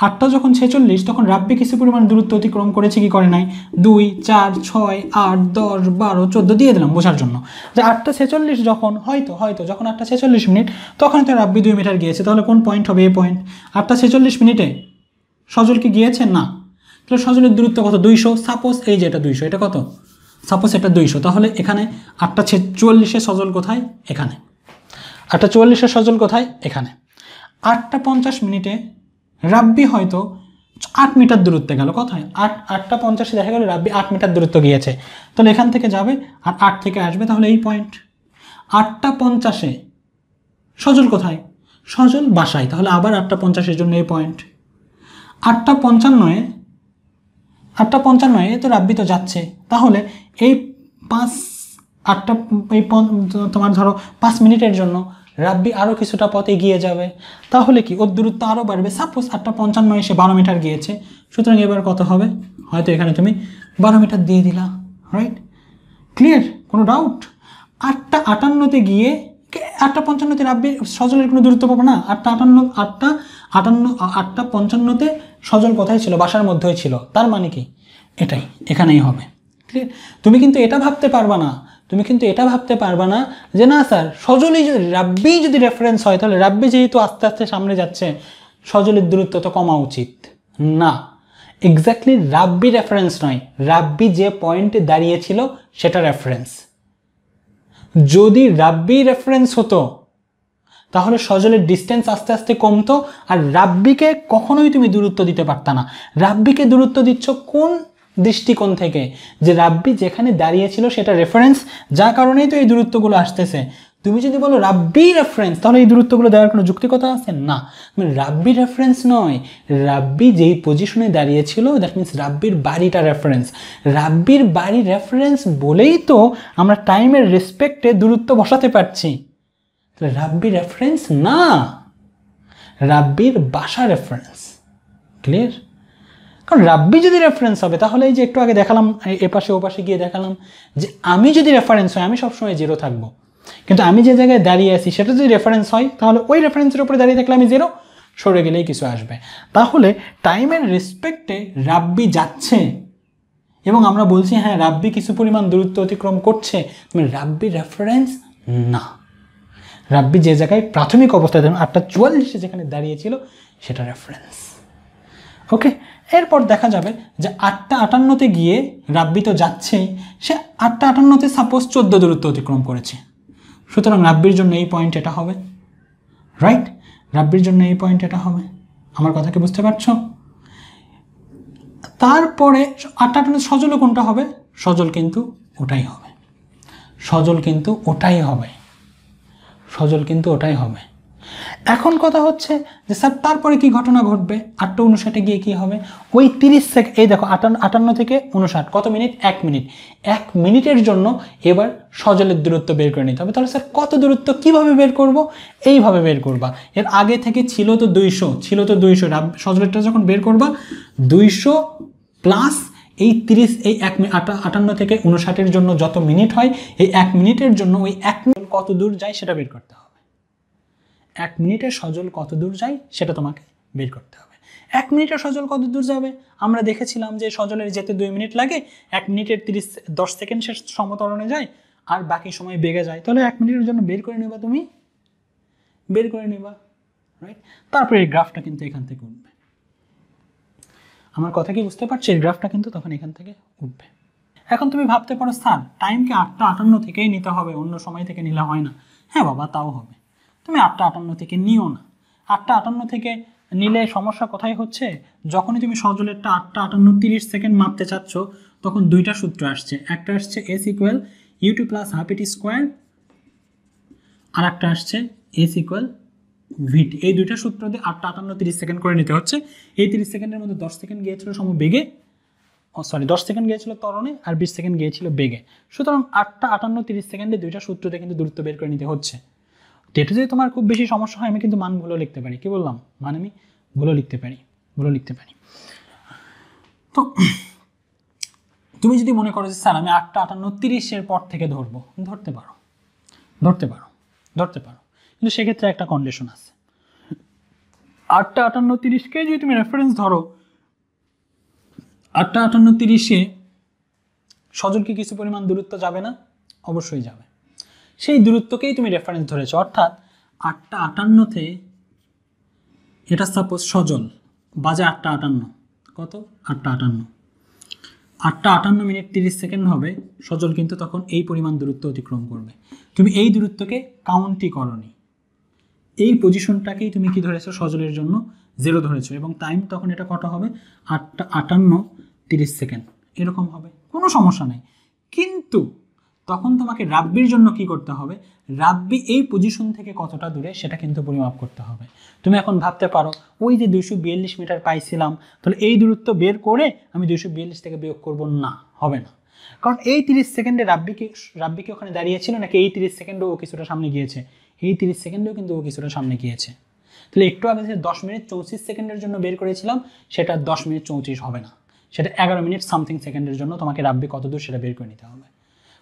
8টা যখন 46 তখন রাব্বি কিছু পরিমাণ দূরত্ব অতিক্রম করেছে কি করে নাই? 2, 4, 6, 8, 10, 12, 14 দিয়ে দিলাম বোঝার জন্য, যে 8:46 যখন হয়তো যখন 8:46 মিনিট তখন তো রাব্বি 2 মিটার গিয়েছে, তাহলে কোন পয়েন্ট হবে? এই পয়েন্ট। 8:46 মিনিটে সজল কি গিয়েছে? না। তাহলে সজলের দূরত্ব কত? 200। সাপোজ এই যে এটা 200, এটা কত? সাপোজ এটা 200, তাহলে এখানে 8:46 সজল কোথায়? এখানে। 8:44 সজল কোথায়? এখানে। 8:50 মিনিটে রাব্বি হয়তো 8 মিটার দূরত্বে গেল। কোথায়? 8:50 দেখা গেল রাব্বি 8 মিটার দূরত্ব গিয়েছে, তাহলে এখান থেকে যাবে আর 8 থেকে আসবে, তাহলে এই পয়েন্ট। 8:50 সজল কোথায়? সজল বাসায়, তাহলে আবার 8:50 জন্য এই পয়েন্ট। 8:55 তো রাব্বি তো যাচ্ছে, তাহলে এই 5 মিনিটের জন্য রাব্বি আরও কিছুটা পথ এগিয়ে যাবে, তাহলে কি ওর দূরত্ব আরও বাড়বে। সাপোজ 8:55 এসে 12 মিটার গিয়েছে, সুতরাং এবার কত হবে? হয়তো এখানে তুমি 12 মিটার দিয়ে দিলা, রাইট? ক্লিয়ার? কোনো ডাউট? 8:58 গিয়ে 8:55 রাব্বি সজলের কোনো দূরত্ব পাবো না। 8:55 সজল কোথায় ছিল? বাসার মধ্যেই ছিল, তার মানে কি এটাই এখানেই হবে। ক্লিয়ার? তুমি কিন্তু এটা ভাবতে পারবা না যে না স্যার সজলই যদি রাব্বি যদি রেফারেন্স হয় তাহলে রাব্বি যেহেতু আস্তে আস্তে সামনে যাচ্ছে সজলের দূরত্ব তো কমা উচিত না। এক্স্যাক্টলি রাব্বি রেফারেন্স নয়, রাব্বি যে পয়েন্টে দাঁড়িয়েছিল সেটা রেফারেন্স। যদি রাব্বি রেফারেন্স হতো তাহলে সজলের ডিস্টেন্স আস্তে আস্তে কমতো, আর রাব্বিকে কখনোই তুমি দূরত্ব দিতে পারতা না। রাব্বিকে দূরত্ব দিচ্ছ কোন দৃষ্টিকোণ থেকে? যে রাব্বি যেখানে দাঁড়িয়েছিল সেটা রেফারেন্স, যা কারণেই তো এই দূরত্বগুলো আসতেছে। তুমি যদি বলো রাব্বি রেফারেন্স, তাহলে এই দূরত্বগুলো দেওয়ার কোনো যুক্তিকতা আছে না। রাব্বি রেফারেন্স নয়, রাব্বি যেই পজিশনে দাঁড়িয়েছিল দ্যাট মিনস রাব্বির বাড়িটা রেফারেন্স। রাব্বির বাড়ি রেফারেন্স বলেই তো আমরা টাইমের রেসপেক্টে দূরত্ব বসাতে পারছি। তাহলে রাব্বি রেফারেন্স না, রাব্বির বাসা রেফারেন্স। ক্লিয়ার? কারণ রাব্বি যদি রেফারেন্স হবে তাহলে এই যে একটু আগে দেখালাম, এপাশে ওপাশে গিয়ে দেখালাম যে আমি যদি রেফারেন্স হয় আমি সবসময় 0 থাকবো, কিন্তু আমি যে জায়গায় দাঁড়িয়ে আছি সেটা যদি রেফারেন্স হয় তাহলে ওই রেফারেন্সের উপরে দাঁড়িয়ে থাকলে আমি 0, সরে গেলেই কিছু আসবে। তাহলে টাইমের রেসপেক্টে রাব্বি যাচ্ছে এবং আমরা বলছি হ্যাঁ রাব্বি কিছু পরিমাণ দূরত্ব অতিক্রম করছে, রাব্বি রেফারেন্স না। রাব্বি যে জায়গায় প্রাথমিক অবস্থায় ধরুন 8:44 যেখানে দাঁড়িয়েছিল সেটা রেফারেন্স। ওকে, এরপর দেখা যাবে যে 8:58 গিয়ে রাব্বি তো যাচ্ছেই, সে 8:58 সাপোজ 14 দূরত্ব অতিক্রম করেছে, সুতরাং রাব্বির জন্য এই পয়েন্ট এটা হবে, রাইট? রাব্বির জন্য এই পয়েন্ট এটা হবে। আমার কথা কি বুঝতে পারছো? তারপরে 8:58 সজলও কোনটা হবে? সজল কিন্তু ওটাই হবে, সজল কিন্তু ওটাই হবে। এখন কথা হচ্ছে যে স্যার তারপরে কি ঘটনা ঘটবে? 8:59 গিয়ে কি হবে? ওই 30 সেকেন্ড, এই দেখো 58 থেকে 59 কত মিনিট? 1 মিনিট। 1 মিনিটের জন্য এবার সজলের দূরত্ব বের করে নিতে হবে। তাহলে স্যার কত দূরত্ব কিভাবে বের করব? এইভাবে বের করবা। এর আগে থেকে ছিল তো 200, সজলেরটা যখন বের করবা 200 প্লাস এই 30, এই 58 থেকে 59 জন্য যত মিনিট হয় এই 1 মিনিটের জন্য ওই 1 মিনিট কত দূর যায় সেটা বের করতে হবে। 1 মিনিটে সজল কত দূর যায় সেটা তোমাকে বের করতে হবে। 1 মিনিটে সজল কত দূর যাবে? আমরা দেখেছিলাম যে সজলের যেতে 2 মিনিট লাগে, 1 মিনিটের 10 সেকেন্ড সে সমতরণে যায় আর বাকি সময় বেগে যায়। তাহলে 1 মিনিটের জন্য বের করে নেবা, তুমি বের করে নেবা, রাইট? তারপরে এই গ্রাফটা কিন্তু এখান থেকে উঠবে। আমার কথা কি বুঝতে পারছো? এই গ্রাফটা কিন্তু তখন এখান থেকে উঠবে। এখন তুমি ভাবতে পারো স্যার টাইমকে 8:58 থেকেই নিতে হবে, অন্য সময় থেকে নিলে হয় না। হ্যাঁ বাবা, তাও হবে। তুমি 8:58 থেকে নিও না। 8:58 থেকে নিলে সমস্যা কোথায় হচ্ছে? যখনই তুমি সজলেরটা 8:58 30 সেকেন্ড মাপতে চাচ্ছ তখন দুইটা সূত্র আসছে। একটা আসছে S = U2 + ½ t স্কোয়ার, আর একটা আসছে S = VT। এই দুইটা সূত্র দিয়ে 8:58 30 সেকেন্ড করে নিতে হচ্ছে। এই 30 সেকেন্ডের মধ্যে 10 সেকেন্ড গিয়েছিল সমবেগে, সরি 10 সেকেন্ড গিয়েছিল ত্বরণে আর 20 সেকেন্ড গিয়েছিল বেগে। সুতরাং 8টা 58 30 সেকেন্ডে দুইটা সূত্রতে কিন্তু দূরত্ব বের করে নিতে হচ্ছে। তো এটা যদি তোমার খুব বেশি সমস্যা হয় আমি কিন্তু মানগুলো লিখতে পারি। কি বললাম? মান আমি গুলো লিখতে পারি। তো তুমি যদি মনে করো যে স্যার আমি 8টা 58 30 পর থেকে ধরবো, ধরতে পারো, কিন্তু সেক্ষেত্রে একটা কন্ডিশন আছে। 8টা 58 30কে যদি তুমি রেফারেন্স ধরো, 8টা 58 30-এ সজল কি কিছু পরিমাণ দূরত্ব যাবে না? অবশ্যই যাবে। সেই দূরত্বকেই তুমি রেফারেন্স ধরেছো, অর্থাৎ 8টা 58-তে এটা সাপোজ সজল বাজে 8টা 58, কত? 8টা 58, 8টা 58 মিনিট 30 সেকেন্ড হবে, সজল কিন্তু তখন এই পরিমাণ দূরত্ব অতিক্রম করবে। তুমি এই দূরত্বকে কাউন্টই করনি, এই পজিশনটাকেই তুমি কি ধরেছো? সজলের জন্য 0 ধরেছো, এবং টাইম তখন এটা কত হবে? 8টা 58 30 সেকেন্ড এরকম হবে, কোনো সমস্যা নেই। কিন্তু তখন তোমাকে রাব্বির জন্য কি করতে হবে? রাব্বি এই পজিশন থেকে কতটা দূরে সেটা কিন্তু পরিমাপ করতে হবে। তুমি এখন ভাবতে পারো ওই যে 242 মিটার পাইছিলাম, তাহলে এই দূরত্ব বের করে আমি 242 থেকে বিয়োগ করব? না, হবে না। কারণ এই 30 সেকেন্ডে রাব্বিকে ওখানে দাঁড়িয়েছিল নাকি এই 30 সেকেন্ডেও ও কিছুটা সামনে গিয়েছে? এই 30 সেকেন্ডেও কিন্তু ও কিছুটা সামনে গিয়েছে। তাহলে একটু আগে যে 10 মিনিট 34 সেকেন্ডের জন্য বের করেছিলাম সেটা 10 মিনিট 34 হবে না, সেটা 11 মিনিট সামথিং সেকেন্ডের জন্য তোমাকে রাব্বি কত দূর সেটা বের করে নিতে হবে।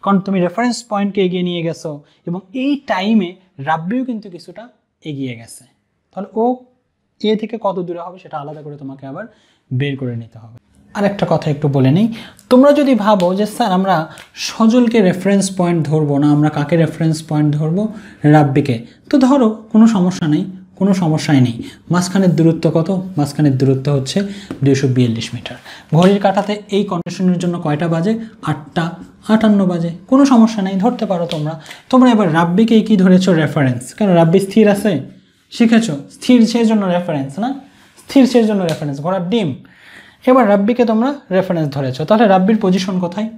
কারণ তুমি রেফারেন্স পয়েন্টকে এগিয়ে নিয়ে গেছো এবং এই টাইমে রাব্বিও কিন্তু কিছুটা এগিয়ে গেছে। তাহলে ও এ থেকে কত দূরে হবে সেটা আলাদা করে তোমাকে আবার বের করে নিতে হবে। আর একটা কথা একটু বলে নেই, তোমরা যদি ভাবো যে স্যার আমরা সজলকে রেফারেন্স পয়েন্ট ধরবো না, আমরা কাকে রেফারেন্স পয়েন্ট ধরবো? রাব্বিকে। তো ধরো, কোনো সমস্যা নেই, কোনো সমস্যাই নেই। মাঝখানের দূরত্ব কত? মাঝখানের দূরত্ব হচ্ছে 242 মিটার। ঘড়ির কাঁটাতে এই কন্ডিশনের জন্য কয়টা বাজে? 8টা 58 বাজে, কোনো সমস্যা নেই, ধরতে পারো তোমরা এবার রাব্বিকে কি ধরেছো? রেফারেন্স। কেন? রাব্বি স্থির আছে, শিখেছো? স্থির সেই জন্য রেফারেন্স না? স্থির সেই জন্য রেফারেন্স, ঘোড়ার ডিম। এবার রাব্বিকে তোমরা রেফারেন্স ধরেছো, তাহলে রাব্বির পজিশন কোথায়?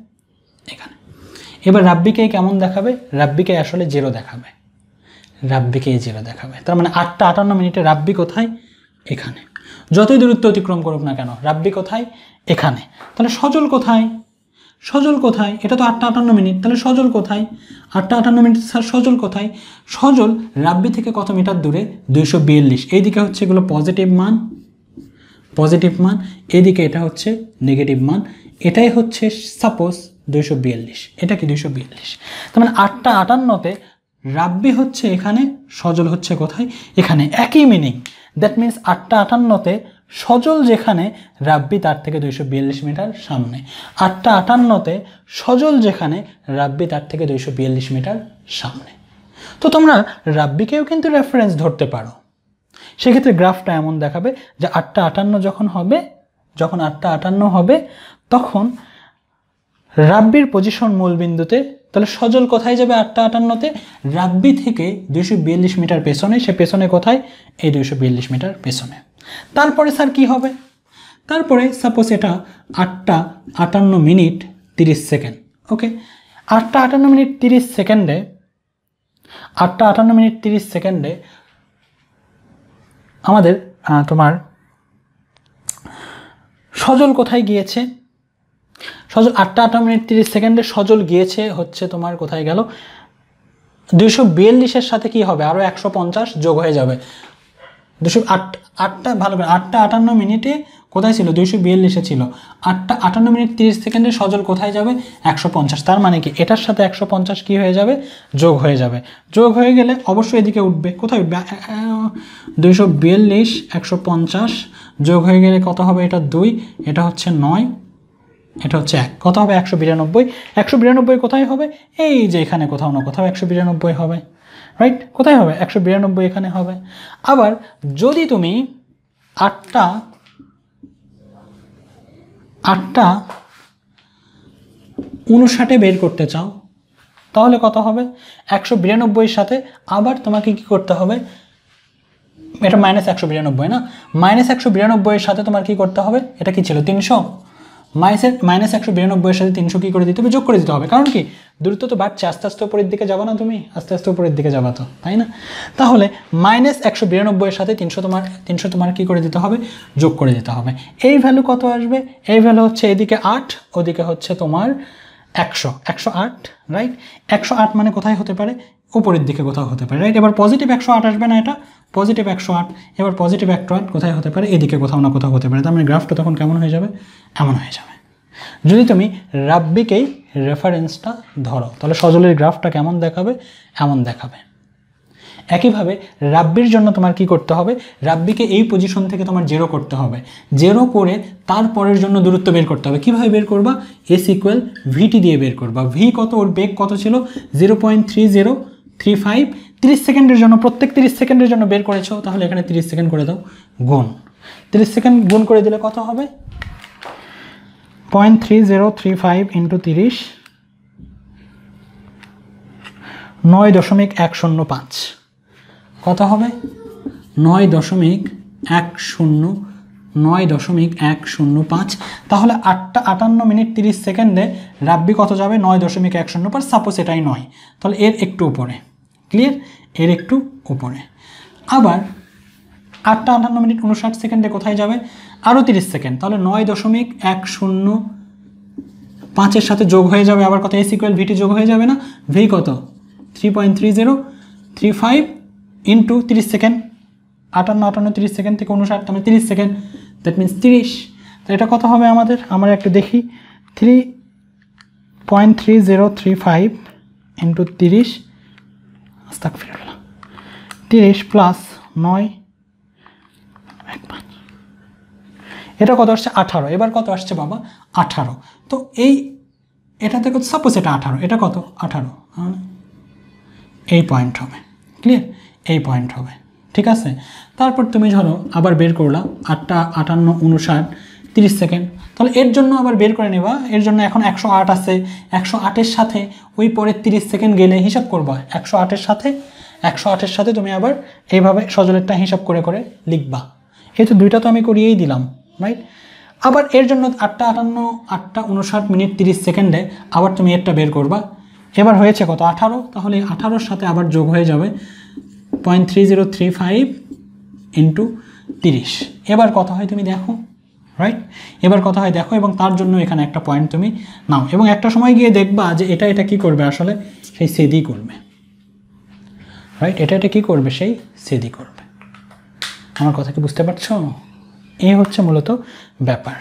এখানে। এবার রাব্বিকে কেমন দেখাবে? রাব্বিকে আসলে 0 দেখাবে, রাব্বিকে 0 দেখাবে। তার মানে 8টা 58 মিনিটে রাব্বি কোথায়? এখানে। যতই দূরত্ব অতিক্রম করুক না কেন, রাব্বি কোথায়? এখানে। তাহলে সজল কোথায়? সজল কোথায়? এটা তো 8টা 58 মিনিট, তাহলে সজল কোথায়? 8টা 58 মিনিট সজল কোথায়? সজল রাব্বি থেকে কত মিটার দূরে? 242। এইদিকে হচ্ছে এগুলো পজিটিভ মান, এদিকে এটা হচ্ছে নেগেটিভ মান। এটাই হচ্ছে সাপোজ 242, এটা কি 242। তার মানে 8টা 58-তে রাব্বি হচ্ছে এখানে, সজল হচ্ছে কোথায়? এখানে। একই মিনিং। দ্যাট মিনস 8টা 58-তে সজল যেখানে, রাব্বি তার থেকে 242 মিটার সামনে। 8টা 58-তে সজল যেখানে, রাব্বি তার থেকে 242 মিটার সামনে। তো তোমরা রাব্বিকেও কিন্তু রেফারেন্স ধরতে পারো। সেক্ষেত্রে গ্রাফটা এমন দেখাবে যে 8টা 58 যখন 8টা 58 হবে তখন রাব্বির পজিশন মূলবিন্দুতে, তাহলে সজল কোথায় যাবে? 8টা 58-তে রাব্বি থেকে 242 মিটার পেছনে। সে পেছনে কোথায়? এই 242 মিটার পেছনে। তারপরে স্যার কি হবে? তারপরে সাপোজ এটা 8টা 58 মিনিট 30 সেকেন্ড। ওকে, 8টা 58 মিনিট 30 সেকেন্ডে, 8টা 58 মিনিট 30 সেকেন্ডে আমাদের তোমার সজল কোথায় গিয়েছে? সজল 8টা 58 মিনিট 30 সেকেন্ডে সজল গিয়েছে হচ্ছে তোমার কোথায় গেল? 242-এর সাথে কি হবে? আরও 150 যোগ হয়ে যাবে। 8টা ভালো করে 8টা 58 মিনিটে কোথায় ছিল? 242-এ ছিল। 8টা 58 মিনিট 30 সেকেন্ডে সজল কোথায় যাবে? 150। তার মানে কি এটার সাথে 150 কি হয়ে যাবে? যোগ হয়ে যাবে। যোগ হয়ে গেলে অবশ্যই এদিকে উঠবে। কোথায় উঠবে? 242 150 যোগ হয়ে গেলে কত হবে? এটা 2, এটা হচ্ছে 9, এটা হচ্ছে 1, কত হবে? 192। 192 কোথায় হবে? এই যে এখানে কোথাও না কোথাও 192 হবে, রাইট? কোথায় হবে? 192 এখানে হবে। আবার যদি তুমি 8টা 59 বের করতে চাও তাহলে কত হবে? 192-এর সাথে আবার তোমাকে কি করতে হবে? এটা -192 না, -192-এর সাথে তোমার কি করতে হবে? এটা কি ছিল? 300। মাইনাস 192 এর সাথে 300 কী করে দিতে হবে, যোগ করে দিতে হবে। কারণ কি, দূরত্ব তো বাড়ছে, আস্তে আস্তে উপরের দিকে যাবা না তুমি, আস্তে আস্তে উপরের দিকে যাবা তো, তাই না? তাহলে মাইনাস 192 এর সাথে 300 তোমার কী করে দিতে হবে, যোগ করে দিতে হবে। এই ভ্যালু কত আসবে, এই ভ্যালু হচ্ছে এদিকে 8, ওদিকে হচ্ছে তোমার 108, রাইট? 108 মানে কোথায় হতে পারে, উপরের দিকে কোথাও হতে পারে, রাইট? এবার পজিটিভ 108 আসবে না, এটা পজিটিভ 108, এবার পজিটিভ 108 কোথায় হতে পারে, এদিকে কোথাও না কোথাও হতে পারে। তার মানে গ্রাফটা তখন কেমন হয়ে যাবে, এমন হয়ে যাবে। যদি তুমি রাব্বিকেই রেফারেন্সটা ধরো তাহলে সজলের গ্রাফটা কেমন দেখাবে, এমন দেখাবে। একইভাবে রাব্বির জন্য তোমার কি করতে হবে, রাব্বিকে এই পজিশন থেকে তোমার 0 করতে হবে, 0 করে তারপরের জন্য দূরত্ব বের করতে হবে। কীভাবে বের করবা, এস ইকুয়াল ভিটি দিয়ে বের করবা। ভি কত, ওর বেগ কত ছিল 0.3035, 30 সেকেন্ডের জন্য, প্রত্যেক 30 সেকেন্ডের জন্য বের করেছো, তাহলে এখানে 30 সেকেন্ড করে দাও, গুণ 30 সেকেন্ড গুণ করে দিলে কত হবে, 0.3035 ইন্টু 30, 9.105, কত হবে 9.105। তাহলে 8টা 58 মিনিট 30 সেকেন্ডে রাব্বি কত যাবে, 9.105, সাপোজ এটাই 9, তাহলে এর একটু উপরে, ক্লিয়ার, এর একটু উপরে। আবার 8টা 58 মিনিট 59 সেকেন্ডে কোথায় যাবে, আরও 30 সেকেন্ড, তাহলে 9.105 সাথে যোগ হয়ে যাবে আবার কত, এস ইকুয়াল ভিটি যোগ হয়ে যাবে না, ভি কত 3.3035 ইন্টু 30 সেকেন্ড, 58 30 সেকেন্ড থেকে 59, তাহলে 30 সেকেন্ড, দ্যাট মিনস 30। তো এটা কত হবে আমাদের, আমরা একটু দেখি, 3.3035 ইন্টু 30, আস্তাগফিরুল্লাহ, 30 প্লাস 9, এটা কত আসছে 18। এবার কত আসছে বাবা, 18। তো এটা থেকে সাপোজ এটা 18, এটা কত 18, এই পয়েন্ট হবে, ক্লিয়ার, এই পয়েন্ট হবে, ঠিক আছে। তারপর তুমি ধরো আবার বের করলা 8টা 58 59 30 সেকেন্ড, তাহলে এর জন্য আবার বের করে নেবা, এর জন্য এখন 108 আছে, 108-এর সাথে ওই পরের 30 সেকেন্ড গেলে হিসাব করবা, 108-এর সাথে তুমি আবার এইভাবে সজলেরটা হিসাব করে করে লিখবা। এই তো দুইটা তো আমি করিয়েই দিলাম, রাইট? আবার এর জন্য 8টা 58 8টা 59 মিনিট 30 সেকেন্ডে আবার তুমি এরটা বের করবা। এবার হয়েছে কত 18, তাহলে 18-এর সাথে আবার যোগ হয়ে যাবে 0.3035 ইন্টু 30। এবার কত হয় তুমি দেখো, রাইট? এবার কত হয় দেখো, এবং তার জন্য এখানে একটা পয়েন্ট তুমি নাও, এবং একটা সময় গিয়ে দেখবা যে এটা কি করবে, আসলে সেই সেদি করবে, রাইট? এটা কি করবে, সেই সেদি করবে। আমার কথা কি বুঝতে পারছো? এই হচ্ছে মূলত ব্যাপার,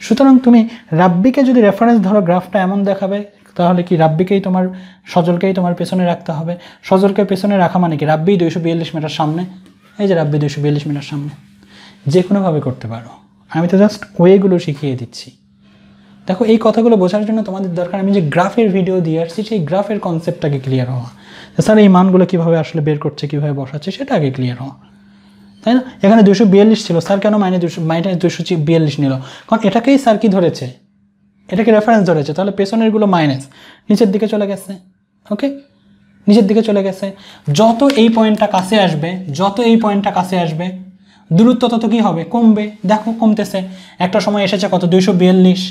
সুতরাং তুমি রাব্বিকে যদি রেফারেন্স ধরো, গ্রাফটা এমন দেখাবে, তাহলে কি রাব্বিকেই তোমার, সজলকেই তোমার পেছনে রাখতে হবে। সজলকে পেছনে রাখা মানে কি, রাব্বি 242 মিটার সামনে, এই যে রাব্বি 242 মিটার সামনে, যে কোনোভাবে করতে পারো। আমি তো জাস্ট ওয়েগুলো শিখিয়ে দিচ্ছি। দেখো এই কথাগুলো বোঝার জন্য তোমাদের দরকার, আমি যে গ্রাফের ভিডিও দিয়ে আসছি সেই গ্রাফের কনসেপ্টটাকে ক্লিয়ার হওয়া, স্যার এই মানগুলো কীভাবে আসলে বের করছে, কীভাবে বসাচ্ছে, সেটা আগে ক্লিয়ার হওয়া, তাই না? এখানে 242 ছিল, স্যার কেন -242 নিল, কারণ এটাকেই স্যার কি ধরেছে, এটাকে রেফারেন্স ধরেছে, তাহলে পেছনেরগুলো মাইনাস নিচের দিকে চলে গেছে, ওকে, নিচের দিকে চলে গেছে। যত এই পয়েন্টটা কাছে আসবে দূরত্ব তত কী হবে, কমবে। দেখো কমতেছে, একটা সময় এসেছে কত 242,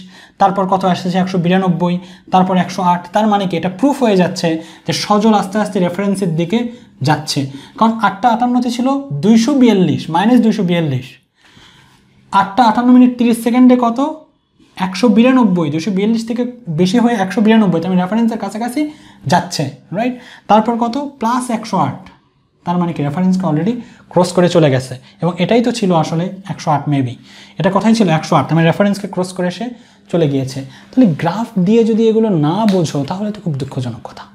তারপর কত এসেছে 192, তারপর 108। তার মানে কি, এটা প্রুফ হয়ে যাচ্ছে যে সজল আস্তে আস্তে রেফারেন্সের দিকে যাচ্ছে, কারণ 8টা 58-তে ছিল 242, -242, 8টা 58 মিনিট 30 সেকেন্ডে কত 192, 242 থেকে বেশি হয়ে 192, আমি রেফারেন্সের কাছাকাছি যাচ্ছে, রাইট? তারপর কত প্লাস 108, তার মানে কি রেফারেন্সকে অলরেডি ক্রস করে চলে গেছে, এবং এটাই তো ছিল আসলে 108, মেবি এটা কথাই ছিল 108, আমি রেফারেন্সকে ক্রস করে সে চলে গিয়েছে। তাহলে গ্রাফ দিয়ে যদি এগুলো না বোঝো তাহলে তো খুব দুঃখজনক কথা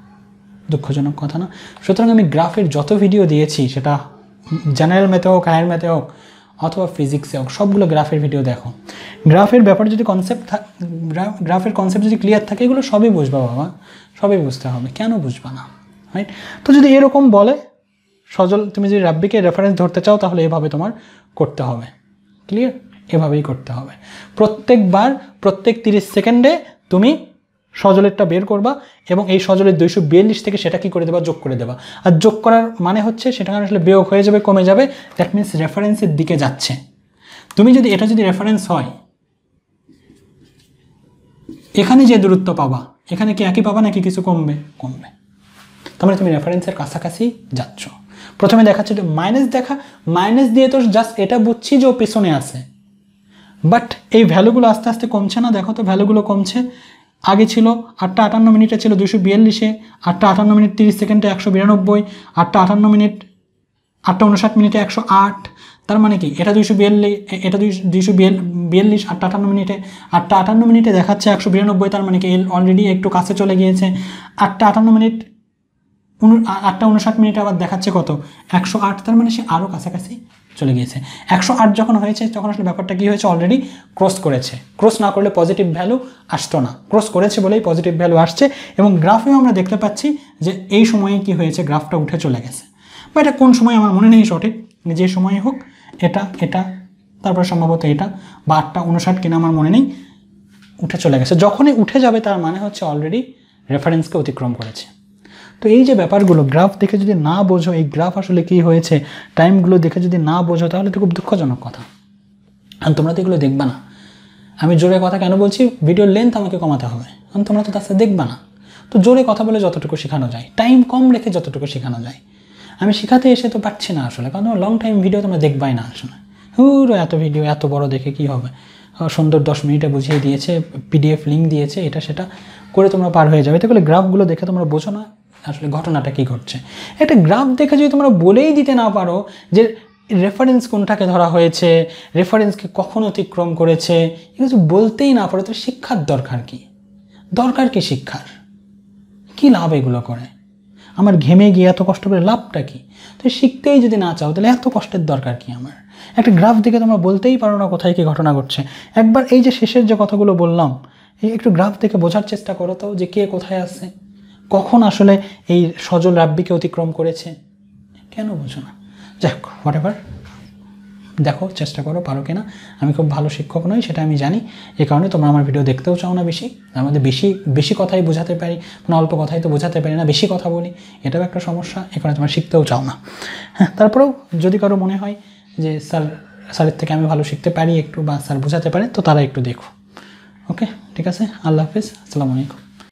না। সুতরাং আমি গ্রাফের যত ভিডিও দিয়েছি, সেটা জেনারেল ম্যাথে হোক, হায়ার ম্যাথে হোক, অথবা ফিজিক্সে হোক, সবগুলো গ্রাফের ভিডিও দেখো। গ্রাফের ব্যাপারে যদি গ্রাফের কনসেপ্ট যদি ক্লিয়ার থাকে, এগুলো সবই বুঝবা বাবা, সবই বুঝতে হবে, কেন বুঝবা না, রাইট? তো যদি এরকম বলে সজল, তুমি যদি রাব্বিকে রেফারেন্স ধরতে চাও, তাহলে এভাবে তোমার করতে হবে, ক্লিয়ার? এভাবেই করতে হবে। প্রত্যেক 30 সেকেন্ডে তুমি সজলেরটা বের করবা, এবং এই সজলের 242 থেকে সেটা কি করে দেবা, যোগ করে দেবা। আর যোগ করার মানে হচ্ছে সেটা আসলে বিয়োগ হয়ে যাবে, কমে যাবে, দ্যাট মিনস রেফারেন্সের দিকে যাচ্ছে। তুমি যদি এটা যদি রেফারেন্স হয়, এখানে যে দূরত্ব পাবা এখানে কি একই পাবা নাকি কিছু কমবে? কমবে। তার মানে তুমি রেফারেন্সের কাছাকাছি যাচ্ছ। প্রথমে দেখাচ্ছে যে মাইনাস দেখা, মাইনাস দিয়ে তো জাস্ট এটা বুঝছি যে ও পিছনে আছে, বাট এই ভ্যালুগুলো আস্তে আস্তে কমছে না? দেখো তো ভ্যালুগুলো কমছে। আগে ছিল 8:58 ছিল 242, 8:58 1 সেকেন্ডে 192, 8:59 108। তার মানে কি এটা 242, এটা 242, 8:58 দেখাচ্ছে 192। তার মানে কি অলরেডি একটু কাছে চলে গিয়েছে। 8:59 আবার দেখাচ্ছে কত? 108। তার মানে সে আরও কাছাকাছি চলে গিয়েছে। 108 যখন হয়েছে তখন আসলে ব্যাপারটা কী হয়েছে? অলরেডি ক্রস করেছে। ক্রস না করলে পজিটিভ ভ্যালু আসতো না, ক্রস করেছে বলেই পজিটিভ ভ্যালু আসছে। এবং গ্রাফেও আমরা দেখতে পাচ্ছি যে এই সময়ে কি হয়েছে, গ্রাফটা উঠে চলে গেছে। বা এটা কোন সময় আমার মনে নেই সঠিক, যে সময় হোক এটা এটা তারপরে সম্ভবত এটা বা 8:59 কিনা আমার মনে নেই, উঠে চলে গেছে। যখনই উঠে যাবে তার মানে হচ্ছে অলরেডি রেফারেন্সকে অতিক্রম করেছে। তো এই যে ব্যাপারগুলো গ্রাফ দেখে যদি না বোঝো, এই গ্রাফ আসলে কী হয়েছে, টাইমগুলো দেখে যদি না বোঝো, তাহলে তো খুব দুঃখজনক কথা। আর তোমরা তো এগুলো দেখবা না। আমি জোরে কথা কেন বলছি? ভিডিওর লেন্থ আমাকে কমাতে হবে, কারণ তোমরা তো তার সাথে দেখবা না। তো জোরে কথা বলে যতটুকু শেখানো যায়, টাইম কম রেখে যতটুকু শেখানো যায়। আমি শেখাতে এসে তো পারছি না আসলে, কারণ লং টাইম ভিডিও তোমরা দেখবাই না আসলে। এত ভিডিও এত বড় দেখে কি হবে? সুন্দর 10 মিনিটে বুঝিয়ে দিয়েছে, পিডিএফ লিঙ্ক দিয়েছে, এটা সেটা করে তোমরা পার হয়ে যাবে। এতে করে গ্রাফগুলো দেখে তোমরা বোঝো না আসলে ঘটনাটা কী ঘটছে। একটা গ্রাফ দেখে যদি তোমরা বলেই দিতে না পারো যে রেফারেন্স কোনটাকে ধরা হয়েছে, রেফারেন্সকে কখন অতিক্রম করেছে, এগুলো যদি বলতেই না পারো, তো শিক্ষার দরকার কি? দরকার কি শিক্ষার? কি লাভ এগুলো করে? আমার ঘেমে গিয়ে এত কষ্ট করে লাভটা কি? তো শিখতেই যদি না চাও তাহলে এত কষ্টের দরকার কি আমার? একটা গ্রাফ দেখে তোমরা বলতেই পারো না কোথায় কী ঘটনা ঘটছে। একবার এই যে শেষের যে কথাগুলো বললাম, এই একটু গ্রাফ দেখে বোঝার চেষ্টা করো তো যে কে কোথায় আছে, কখন আসলে এই সজল রাব্বিকে অতিক্রম করেছে। কেন বোঝো না? যাই হোক, হোয়াটএভার, দেখো চেষ্টা করো পারো কিনা। আমি খুব ভালো শিক্ষক নই সেটা আমি জানি, এই কারণে তোমরা আমার ভিডিও দেখতেও চাও না বেশি। তার মধ্যে বেশি কথাই বোঝাতে পারি, মানে অল্প কথাই তো বোঝাতে পারি না, বেশি কথা বলি, এটাও একটা সমস্যা। এই কারণে তোমরা শিখতেও চাও না। হ্যাঁ, তারপরেও যদি কারো মনে হয় যে স্যারের থেকে আমি ভালো শিখতে পারি একটু, বা স্যার বোঝাতে পারে, তো তারা একটু দেখো। ওকে, ঠিক আছে, আল্লাহ হাফিজ, আসসালামু আলাইকুম।